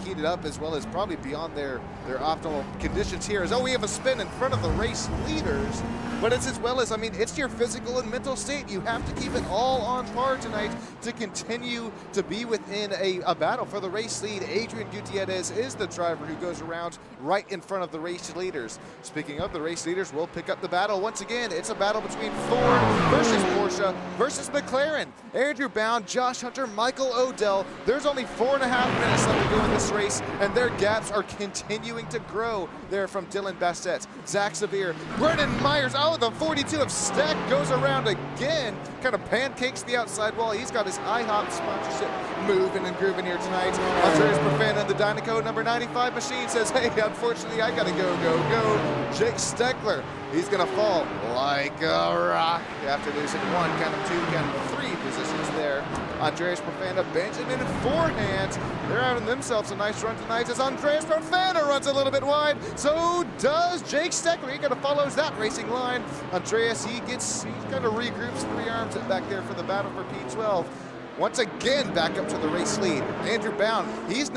heated up, as well as probably beyond their optimal conditions here. We have a spin in front of the race leaders, but it's as well as, I mean, it's your physical and mental state. You have to keep it all on par tonight to continue to be within a battle for the race lead. Adrian Gutierrez is the driver who goes around right in front of the race leaders. Speaking of the race leaders, we'll pick up the battle once again. It's a battle between Ford versus Porsche versus McLaren. Andrew Bound, Josh Hunter, Michael Odell. There's only 4.5 minutes left to go in this race, and their gaps are continuing to grow there from Dylan Bassett, Zach Severe, Brennan Myers. Oh, the 42 of Steck goes around again, kind of pancakes the outside wall. He's got his IHOP sponsorship moving and grooving here tonight. Andreas Profana in the Dynaco number 95 machine says, hey, unfortunately, I gotta go. Jake Steckler, he's gonna fall like a rock after losing 1, count of 2, count of 3 positions there. Andreas Profana, Benjamin forehand. They're having themselves a nice run tonight as Andreas Profana runs a little bit wide. So does Jake Steckler. He kind of follows that racing line. Andreas, he kind of regroups, 3 arms it back there for the battle for P12. Once again, back up to the race lead. Andrew Bound, he is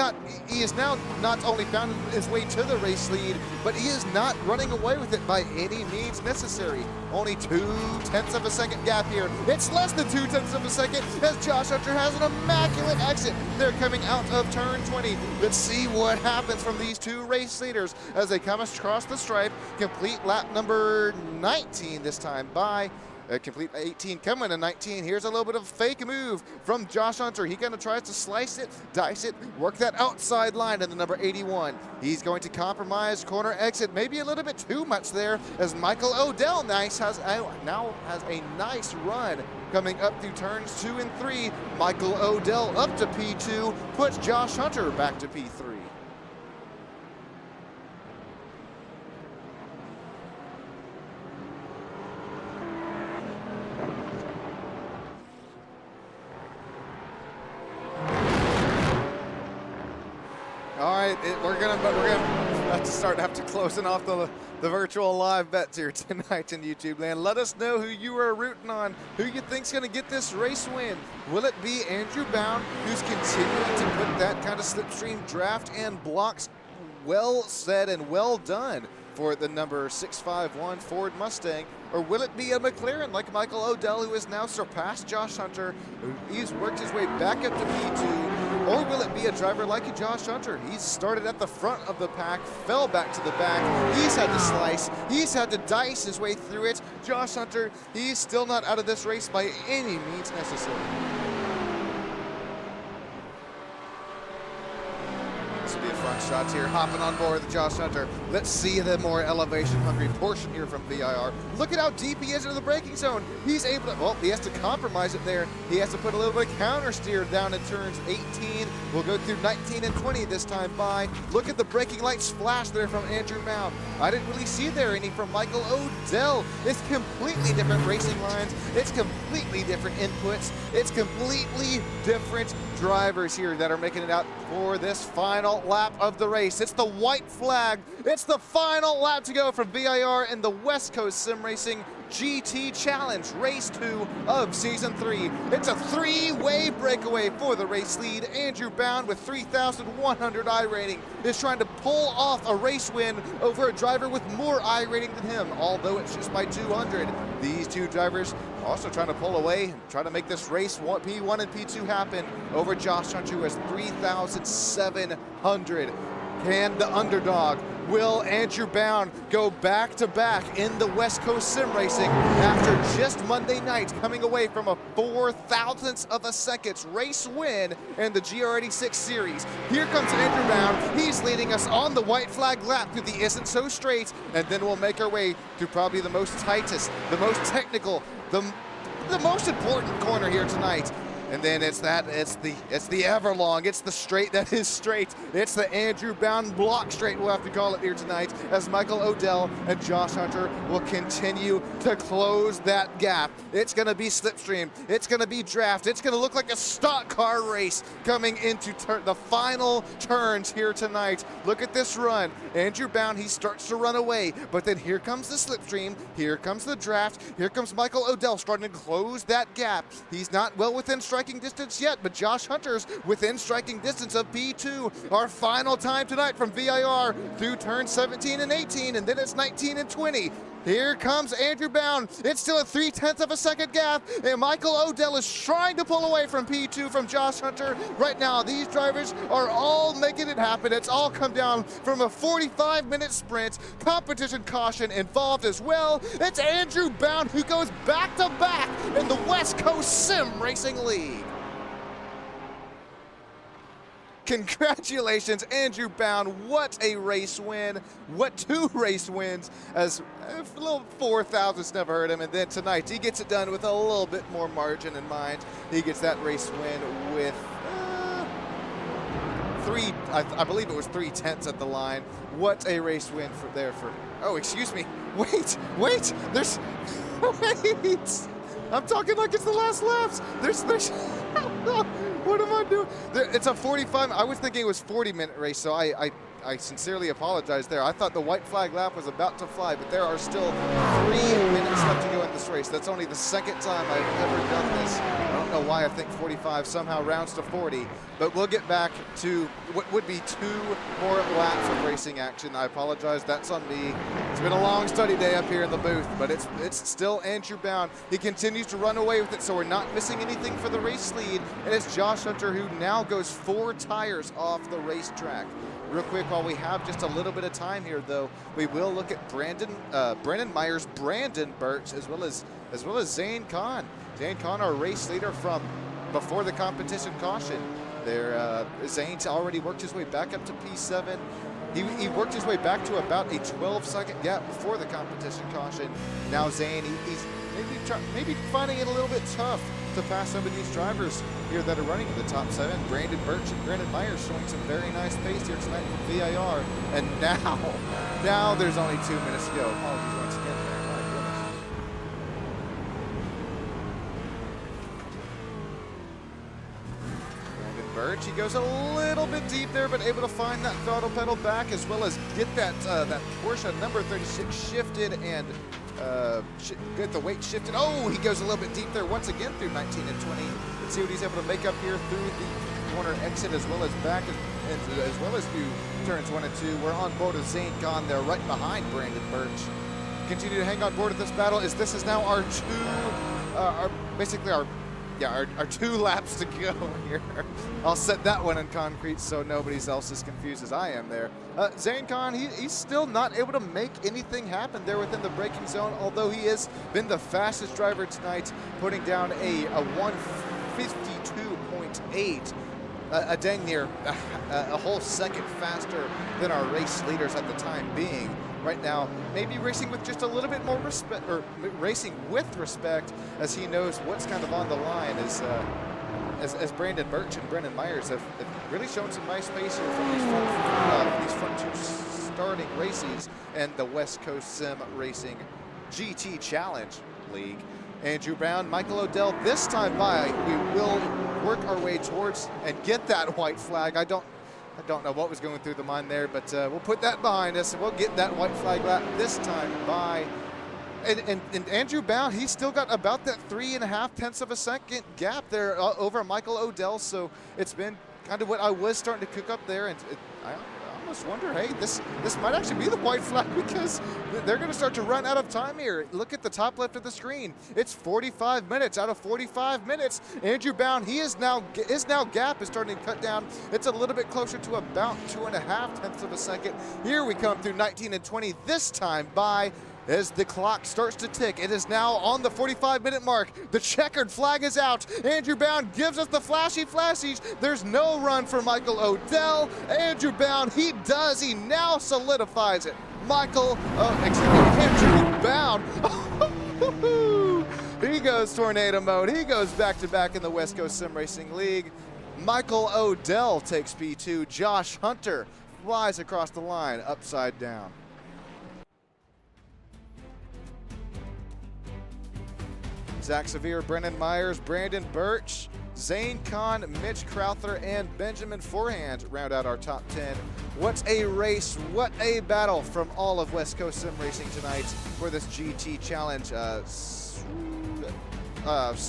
now not only found his way to the race lead, but he is not running away with it by any means necessary. Only 0.2 of a second gap here. It's less than 0.2 of a second as Josh Hunter has an immaculate exit. They're coming out of turn 20. Let's see what happens from these 2 race leaders as they come across the stripe. Complete lap number 19 this time by complete 18 coming to 19. Here's a little bit of fake move from Josh Hunter. He kind of tries to slice it, dice it, work that outside line in the number 81. He's going to compromise corner exit, maybe a little bit too much there, as Michael Odell now has a nice run coming up through turns 2 and 3. Michael Odell up to P2, puts Josh Hunter back to P3. All right, we're gonna Have to closing off the virtual live bets here tonight in YouTube land. Let us know who you are rooting on, who you think's going to get this race win. Will it be Andrew Bound, who's continuing to put that kind of slipstream draft and blocks well said and well done for the number 651 Ford Mustang? Or will it be a McLaren like Michael Odell, who has now surpassed Josh Hunter, he's worked his way back up to P2? Or will it be a driver like Josh Hunter? He's started at the front of the pack, fell back to the back. He's had to slice, he's had to dice his way through it. Josh Hunter, he's still not out of this race by any means necessary. This will be a fun shot here, hopping on board with Josh Hunter. Let's see the more elevation-hungry portion here from VIR. Look at how deep he is into the braking zone. He's able to, well, he has to compromise it there. He has to put a little bit of counter steer down in turns 18. We'll go through 19 and 20 this time by. Look at the braking lights flash there from Andrew Bound. I didn't really see there any from Michael Odell. It's completely different racing lines. It's completely different inputs. It's completely different drivers here that are making it out for this final lap of the race. It's the white flag. It's the final lap to go from VIR in the West Coast Sim Racing GT Challenge, race 2 of season 3. It's a 3-way breakaway for the race lead. Andrew Bound with 3,100 I rating is trying to pull off a race win over a driver with more I rating than him, although it's just by 200. These two drivers also trying to pull away, try to make this race P1 and P2 happen over Josh Hunter, who has 3,700. Can the underdog, will Andrew Bound go back-to-back in the West Coast Sim Racing after just Monday night coming away from a 4,000th of a second race win in the GR86 series? Here comes Andrew Bound. He's leading us on the white flag lap through the Isn't So Straight, and then we'll make our way through probably the most tightest, the most technical, the most important corner here tonight. And then it's the Everlong, it's the straight that is straight. It's the Andrew Bound block straight, we'll have to call it here tonight, as Michael Odell and Josh Hunter will continue to close that gap. It's gonna be slipstream, it's gonna be draft, it's gonna look like a stock car race coming into the final turns here tonight. Look at this run. Andrew Bound, he starts to run away, but then here comes the slipstream, here comes the draft, here comes Michael Odell starting to close that gap. He's not well within striking distance yet, but Josh Hunter's within striking distance of P2. Our final time tonight from VIR through turn 17 and 18, and then it's 19 and 20. Here comes Andrew Bound. It's still a 3/10 of a second gap, and Michael Odell is trying to pull away from P2 from Josh Hunter. Right now, these drivers are all making it happen. It's all come down from a 45-minute sprint. Competition caution involved as well. It's Andrew Bound who goes back-to-back in the West Coast Sim Racing League. Congratulations, Andrew Bound. What a race win. What 2 race wins, as a little 4,000's never hurt him. And then tonight, he gets it done with a little bit more margin in mind. He gets that race win with I believe it was 3/10 at the line. What a race win for, oh, excuse me. Wait, there's, wait. I'm talking like it's the last laps. There's, what am I doing? It's a 45, I was thinking it was 40-minute race, so I sincerely apologize there. I thought the white flag lap was about to fly, but there are still 3 minutes left to go in this race. That's only the second time I've ever done this. I don't know why I think 45 somehow rounds to 40, but we'll get back to what would be 2 more laps of racing action. I apologize, that's on me. It's been a long study day up here in the booth, but it's still Andrew Bound. He continues to run away with it, so we're not missing anything for the race lead, and it's Josh Hunter who now goes 4 tires off the racetrack. Real quick, while we have just a little bit of time here, though, we will look at Brendan Myers, Brandon Burks, as well as Zane Khan. Zane Khan, our race leader from before the competition caution. Zane's already worked his way back up to P7. He worked his way back to about a 12-second gap before the competition caution. Now Zane, he's maybe finding it a little bit tough to pass some of these drivers here that are running in the top 7. Brandon Birch and Brandon Myers showing some very nice pace here tonight from VIR. And now there's only 2 minutes to go. Apologies once again there, my goodness. Brandon Birch. He goes a little bit deep there, but able to find that throttle pedal back, as well as get that that Porsche number 36 shifted and get the weight shifted. Oh, he goes a little bit deep there once again through 19 and 20. Let's see what he's able to make up here through the corner exit, as well as back, as well as through turns 1 and 2. We're on board with Zane Kahn there, right behind Brandon Birch. Continue to hang on board of this battle, as this is now our basically our 2 laps to go here. I'll set that one in concrete so nobody else is confused as I am there. Zane Kahn, he's still not able to make anything happen there within the braking zone, although he has been the fastest driver tonight, putting down a 152.8. A dang near a whole second faster than our race leaders at the time being. Right now, maybe racing with just a little bit more respect, or racing with respect, as he knows what's kind of on the line, as Brandon Birch and Brennan Myers have really shown some nice pace here from these front 2 starting races and the West Coast Sim Racing GT Challenge League. Andrew Brown, Michael Odell, this time by, we will work our way towards and get that white flag. I don't know what was going through the mind there, but we'll put that behind us and we'll get that white flag lap this time by. And Andrew Brown, he's still got about that 3.5 tenths of a second gap there over Michael Odell. So it's been kind of what I was starting to cook up there, and I almost wonder, hey, this might actually be the white flag, because they're going to start to run out of time here. Look at the top left of the screen. It's 45 minutes. Out of 45 minutes, Andrew Brown, his now gap is starting to cut down. It's a little bit closer to about 2.5 tenths of a second. Here we come through 19 and 20, this time by, as the clock starts to tick. It is now on the 45-minute mark. The checkered flag is out. Andrew Brown gives us the flashy flashies. There's no run for Michael Odell. Andrew Brown, he does. He now solidifies it. Andrew Brown. He goes tornado mode. He goes back-to-back in the West Coast Sim Racing League. Michael Odell takes P2. Josh Hunter flies across the line upside down. Zach Severe, Brennan Myers, Brandon Birch, Zane Kahn, Mitch Crowther, and Benjamin Forehand round out our top 10. What a race, what a battle from all of West Coast Sim Racing tonight for this GT Challenge,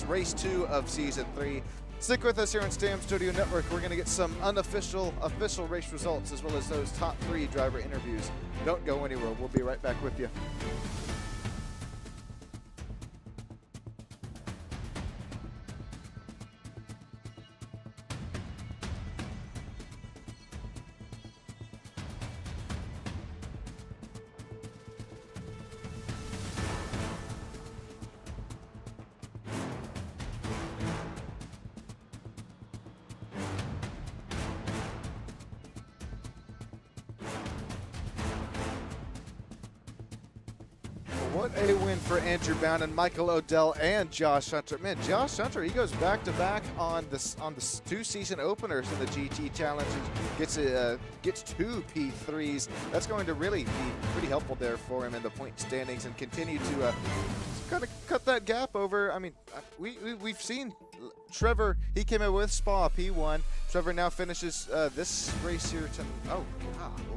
race 2 of season 3. Stick with us here on Stam Studio Network. We're going to get some official race results, as well as those top 3 driver interviews. Don't go anywhere. We'll be right back with you. What a win for Andrew Brown and Michael Odell and Josh Hunter. Man, Josh Hunter, he goes back-to-back on the 2 season openers in the GT Challenge and gets 2 P3s. That's going to really be pretty helpful there for him in the point standings, and continue to kind of cut that gap over. I mean, we've seen Trevor, he came in with Spa P1. Trevor now finishes this race here to, oh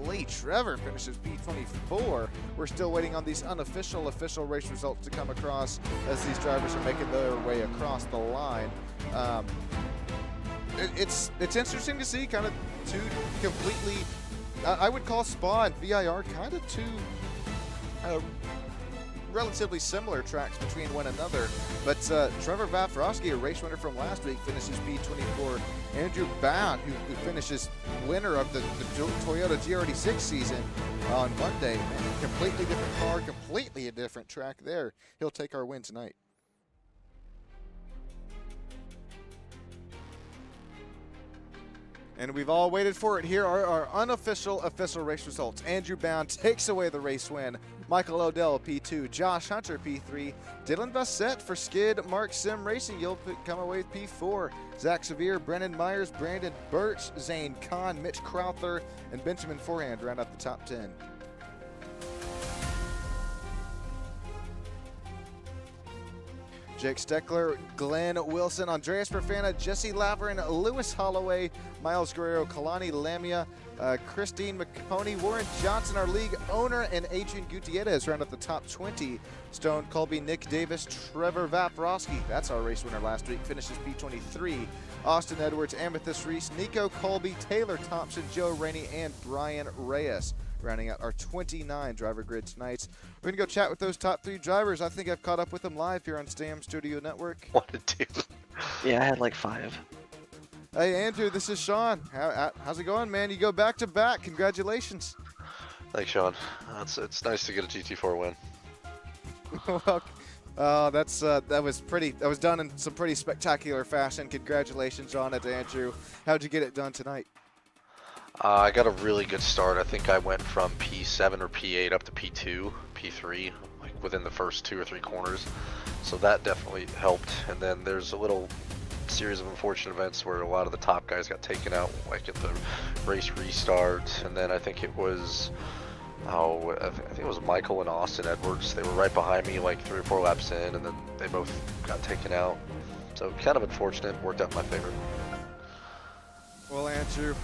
golly, Trevor finishes P24. We're still waiting on these official race results to come across as these drivers are making their way across the line. It's interesting to see kind of 2 completely, I would call Spa and VIR kind of 2 relatively similar tracks between one another, but Trevor Vafrosky, a race winner from last week, finishes P24. Andrew Brown, who finishes winner of the Toyota GRD6 season on Monday, man, completely different car, completely a different track there. He'll take our win tonight. And we've all waited for it. Here are our official race results. Andrew Brown takes away the race win. Michael Odell, P2. Josh Hunter, P3. Dylan Bassett for Skid Mark Sim Racing. You'll come away with P4. Zach Severe, Brennan Myers, Brandon Birch, Zane Kahn, Mitch Crowther, and Benjamin Forehand round out the top 10. Jake Steckler, Glenn Wilson, Andreas Perfana, Jesse Laverne, Lewis Holloway, Miles Guerrero, Kalani Lamia, Christine McConey, Warren Johnson, our league owner, and Adrian Gutierrez round up the top 20. Stone Colby, Nick Davis, Trevor Vaprosky, that's our race winner last week, finishes P23. Austin Edwards, Amethyst Reese, Nico Colby, Taylor Thompson, Joe Rainey, and Brian Reyes, rounding out our 29 driver grid tonight. We're going to go chat with those top 3 drivers. I think I've caught up with them live here on STAM Studio Network. What a dude. Yeah, I had like 5. Hey, Andrew, this is Sean. How's it going, man? You go back-to-back. Congratulations. Thanks, Sean. It's nice to get a GT4 win. Well, that was done in some pretty spectacular fashion. Congratulations on it, Andrew. How'd you get it done tonight? I got a really good start. I think I went from P7 or P8 up to P2, P3, like within the first 2 or 3 corners. So that definitely helped. And then there's a little series of unfortunate events where a lot of the top guys got taken out, like at the race restart. And then I think it was, I think it was Michael and Austin Edwards. They were right behind me like 3 or 4 laps in, and then they both got taken out. So kind of unfortunate, worked out in my favor. Well, Andrew,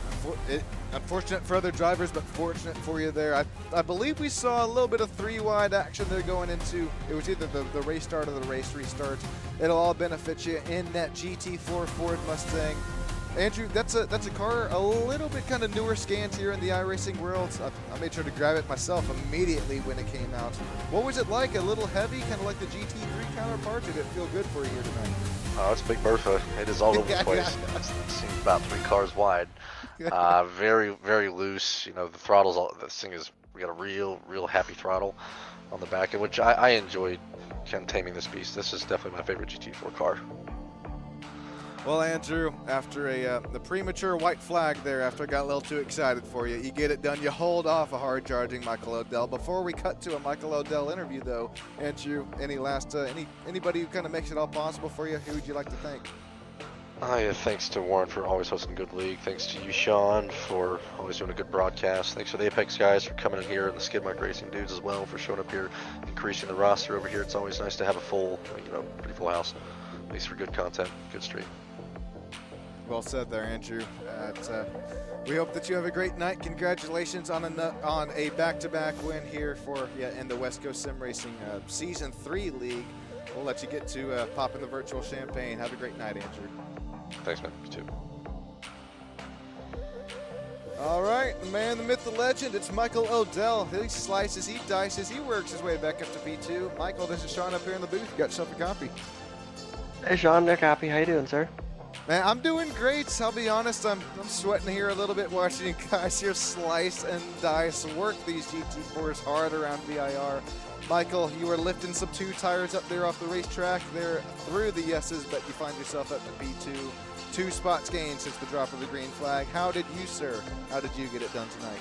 unfortunate for other drivers, but fortunate for you there. I believe we saw a little bit of 3-wide action there going into, it was either the race start or the race restart. It'll all benefit you in that GT4 Ford Mustang. Andrew, that's a car a little bit kind of newer scans here in the iRacing world. I made sure to grab it myself immediately when it came out. What was it like? A little heavy, kind of like the GT3 counterpart? Did it feel good for you here tonight? Oh, it's Big Bertha. It is all over the place. It seems about 3 cars wide. Very, very loose. You know, the throttle's all, this thing is, we got a real happy throttle on the back end, which I enjoyed kind of taming this beast. This is definitely my favorite GT4 car. Well, Andrew, after the premature white flag there, after I got a little too excited for you, you get it done. You hold off a hard-charging Michael Odell. Before we cut to a Michael Odell interview, though, Andrew, any last anybody who kind of makes it all possible for you? Who would you like to thank? Yeah, thanks to Warren for always hosting a good league. Thanks to you, Sean, for always doing a good broadcast. Thanks to the Apex guys for coming in here, and the Skid Mark Racing dudes as well for showing up here, increasing the roster over here. It's always nice to have a full, pretty full house. At least for good content, good stream. Well said there, Andrew. We hope that you have a great night. Congratulations on a back-to-back win here for in the West Coast Sim Racing Season 3 League. We'll let you get to popping the virtual champagne. Have a great night, Andrew. Thanks, man. You too. All right, the man, the myth, the legend, it's Michael Odell. He slices, he dices, he works his way back up to P2. Michael, this is Sean up here in the booth. You got yourself a copy. Hey Sean, Nick Copy, how you doing, sir? Man, I'm doing great. I'll be honest, I'm sweating here a little bit watching you guys here slice and dice, work these GT4s hard around VIR. Michael, you were lifting some 2 tires up there off the racetrack there through the yeses, but you find yourself up to P2. 2 spots gained since the drop of the green flag. How did you, sir? How did you get it done tonight?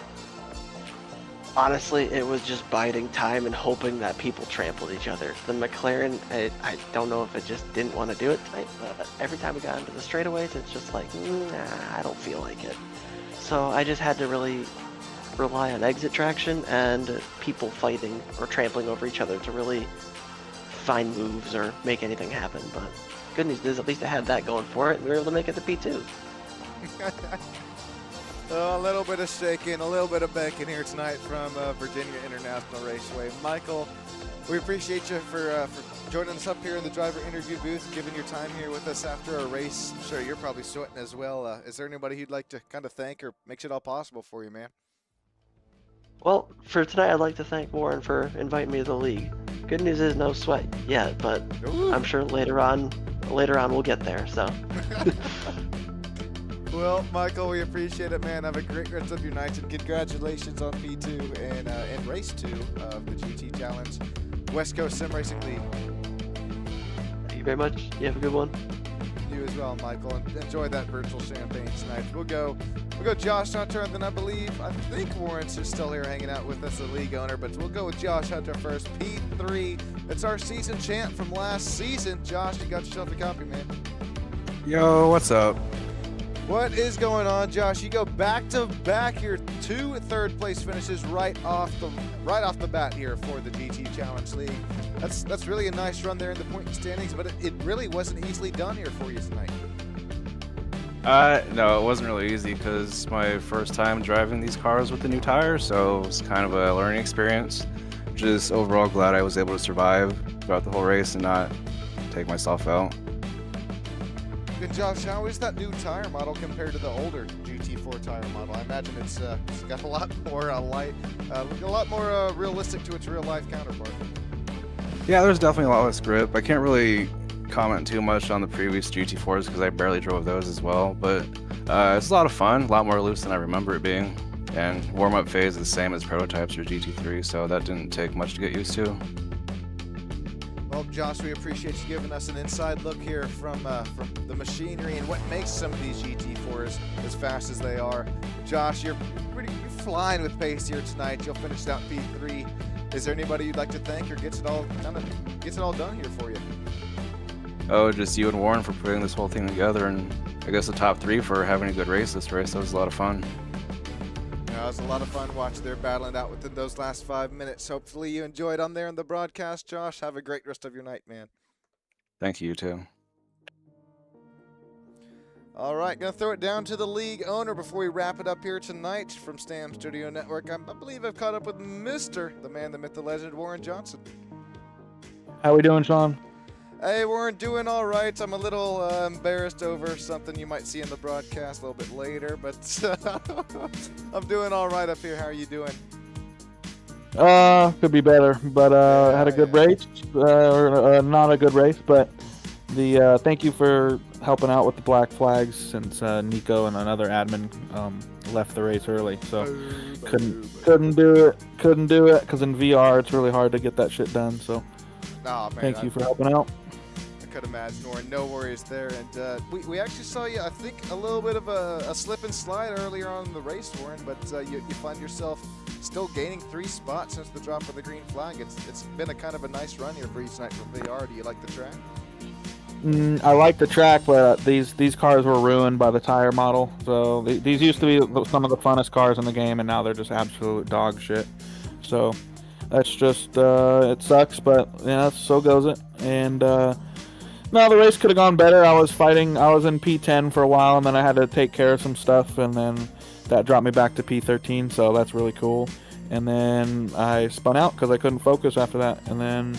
Honestly, it was just biding time and hoping that people trampled each other. The McLaren, I don't know if it just didn't want to do it tonight, but every time we got into the straightaways, it's just like, nah, I don't feel like it. So I just had to really rely on exit traction and people fighting or trampling over each other to really find moves or make anything happen. But good news is at least I had that going for it, and we were able to make it to P2. A little bit of shaking, a little bit of bacon here tonight from Virginia International Raceway. Michael, we appreciate you for joining us up here in the driver interview booth, giving your time here with us after a race. I'm sure you're probably sweating as well. Is there anybody you'd like to kind of thank or makes it all possible for you, man? Well, for tonight, I'd like to thank Warren for inviting me to the league. Good news is no sweat yet, but Ooh. I'm sure later on we'll get there, so. Well, Michael, we appreciate it, man. Have a great rest of your night, and congratulations on P2 and race 2 of the GT Challenge West Coast Sim Racing League. Thank you very much. You have a good one. You as well, Michael, and enjoy that virtual champagne tonight. We'll go Josh Hunter, and then I think Warren's just still here hanging out with us, the league owner, but we'll go with Josh Hunter first. P3, it's our season champ from last season. Josh, you got yourself a copy, man. Yo, what's up? What is going on, Josh? You go back to back here, 2 third-place finishes right off the bat here for the GT Challenge League. That's really a nice run there in the point standings, but it really wasn't easily done here for you tonight. No, it wasn't really easy because my first time driving these cars with the new tires, so it was kind of a learning experience. Just overall glad I was able to survive throughout the whole race and not take myself out. And Josh, how is that new tire model compared to the older GT4 tire model? I imagine it's got a lot more realistic to its real life counterpart. Yeah, there's definitely a lot less grip. I can't really comment too much on the previous GT4s because I barely drove those as well, but it's a lot of fun, a lot more loose than I remember it being. And warm-up phase is the same as prototypes or GT3, so that didn't take much to get used to. Well, Josh, we appreciate you giving us an inside look here from the machinery and what makes some of these GT4s as fast as they are. Josh, you're flying with pace here tonight. You'll finish out P3. Is there anybody you'd like to thank, or gets it all done here for you? Oh, just you and Warren for putting this whole thing together, and I guess the top 3 for having a good race this race. That was a lot of fun. Yeah, it was a lot of fun watching their battling out within those last 5 minutes. Hopefully you enjoyed on there in the broadcast, Josh. Have a great rest of your night, man. Thank you, too. All right, going to throw it down to the league owner before we wrap it up here tonight from Stam Studio Network. I believe I've caught up with the man, the myth, the legend, Warren Johnson. How we doing, Sean? Hey, Warren, doing all right. I'm a little embarrassed over something you might see in the broadcast a little bit later, but I'm doing all right up here. How are you doing? Could be better, but had a good race, or not a good race, but the thank you for helping out with the black flags since Nico and another admin left the race early, so couldn't do it because in VR it's really hard to get that shit done. So thank you for helping out. I could imagine, Warren. No worries there. And we actually saw you, I think, a little bit of a slip and slide earlier on in the race, Warren, but you find yourself still gaining 3 spots since the drop of the green flag. It's been a kind of a nice run here for you tonight from VIR. Do you like the track? I like the track, but these cars were ruined by the tire model. So these used to be some of the funnest cars in the game, and now they're just absolute dog shit. So that's just it sucks, but yeah, so goes it. And no, the race could have gone better. I was in P10 for a while, and then I had to take care of some stuff, and then that dropped me back to P13, so that's really cool. And then I spun out because I couldn't focus after that, and then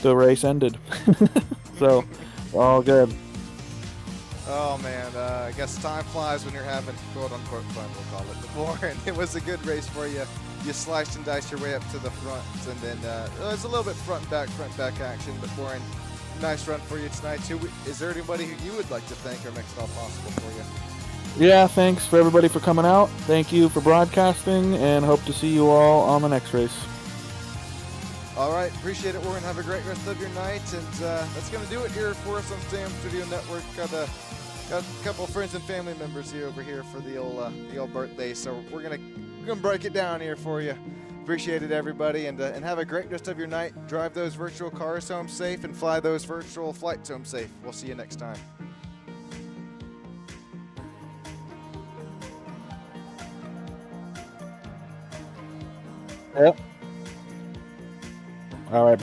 the race ended. So, all good. Oh, man, I guess time flies when you're having quote-unquote fun, we'll call it. But Warren, it was a good race for you. You sliced and diced your way up to the front, and then it was a little bit front and back action, but Warren, nice run for you tonight, too. Is there anybody who you would like to thank or makes it all possible for you? Yeah, thanks for everybody for coming out. Thank you for broadcasting, and hope to see you all on the next race. All right, appreciate it, Warren. Have a great rest of your night, and that's going to do it here for us on Stam Studio Network. Got a couple of friends and family members here over here for the old birthday, so we're gonna break it down here for you. Appreciate it, everybody, and have a great rest of your night. Drive those virtual cars home safe and fly those virtual flights home safe. We'll see you next time. Yep. All right.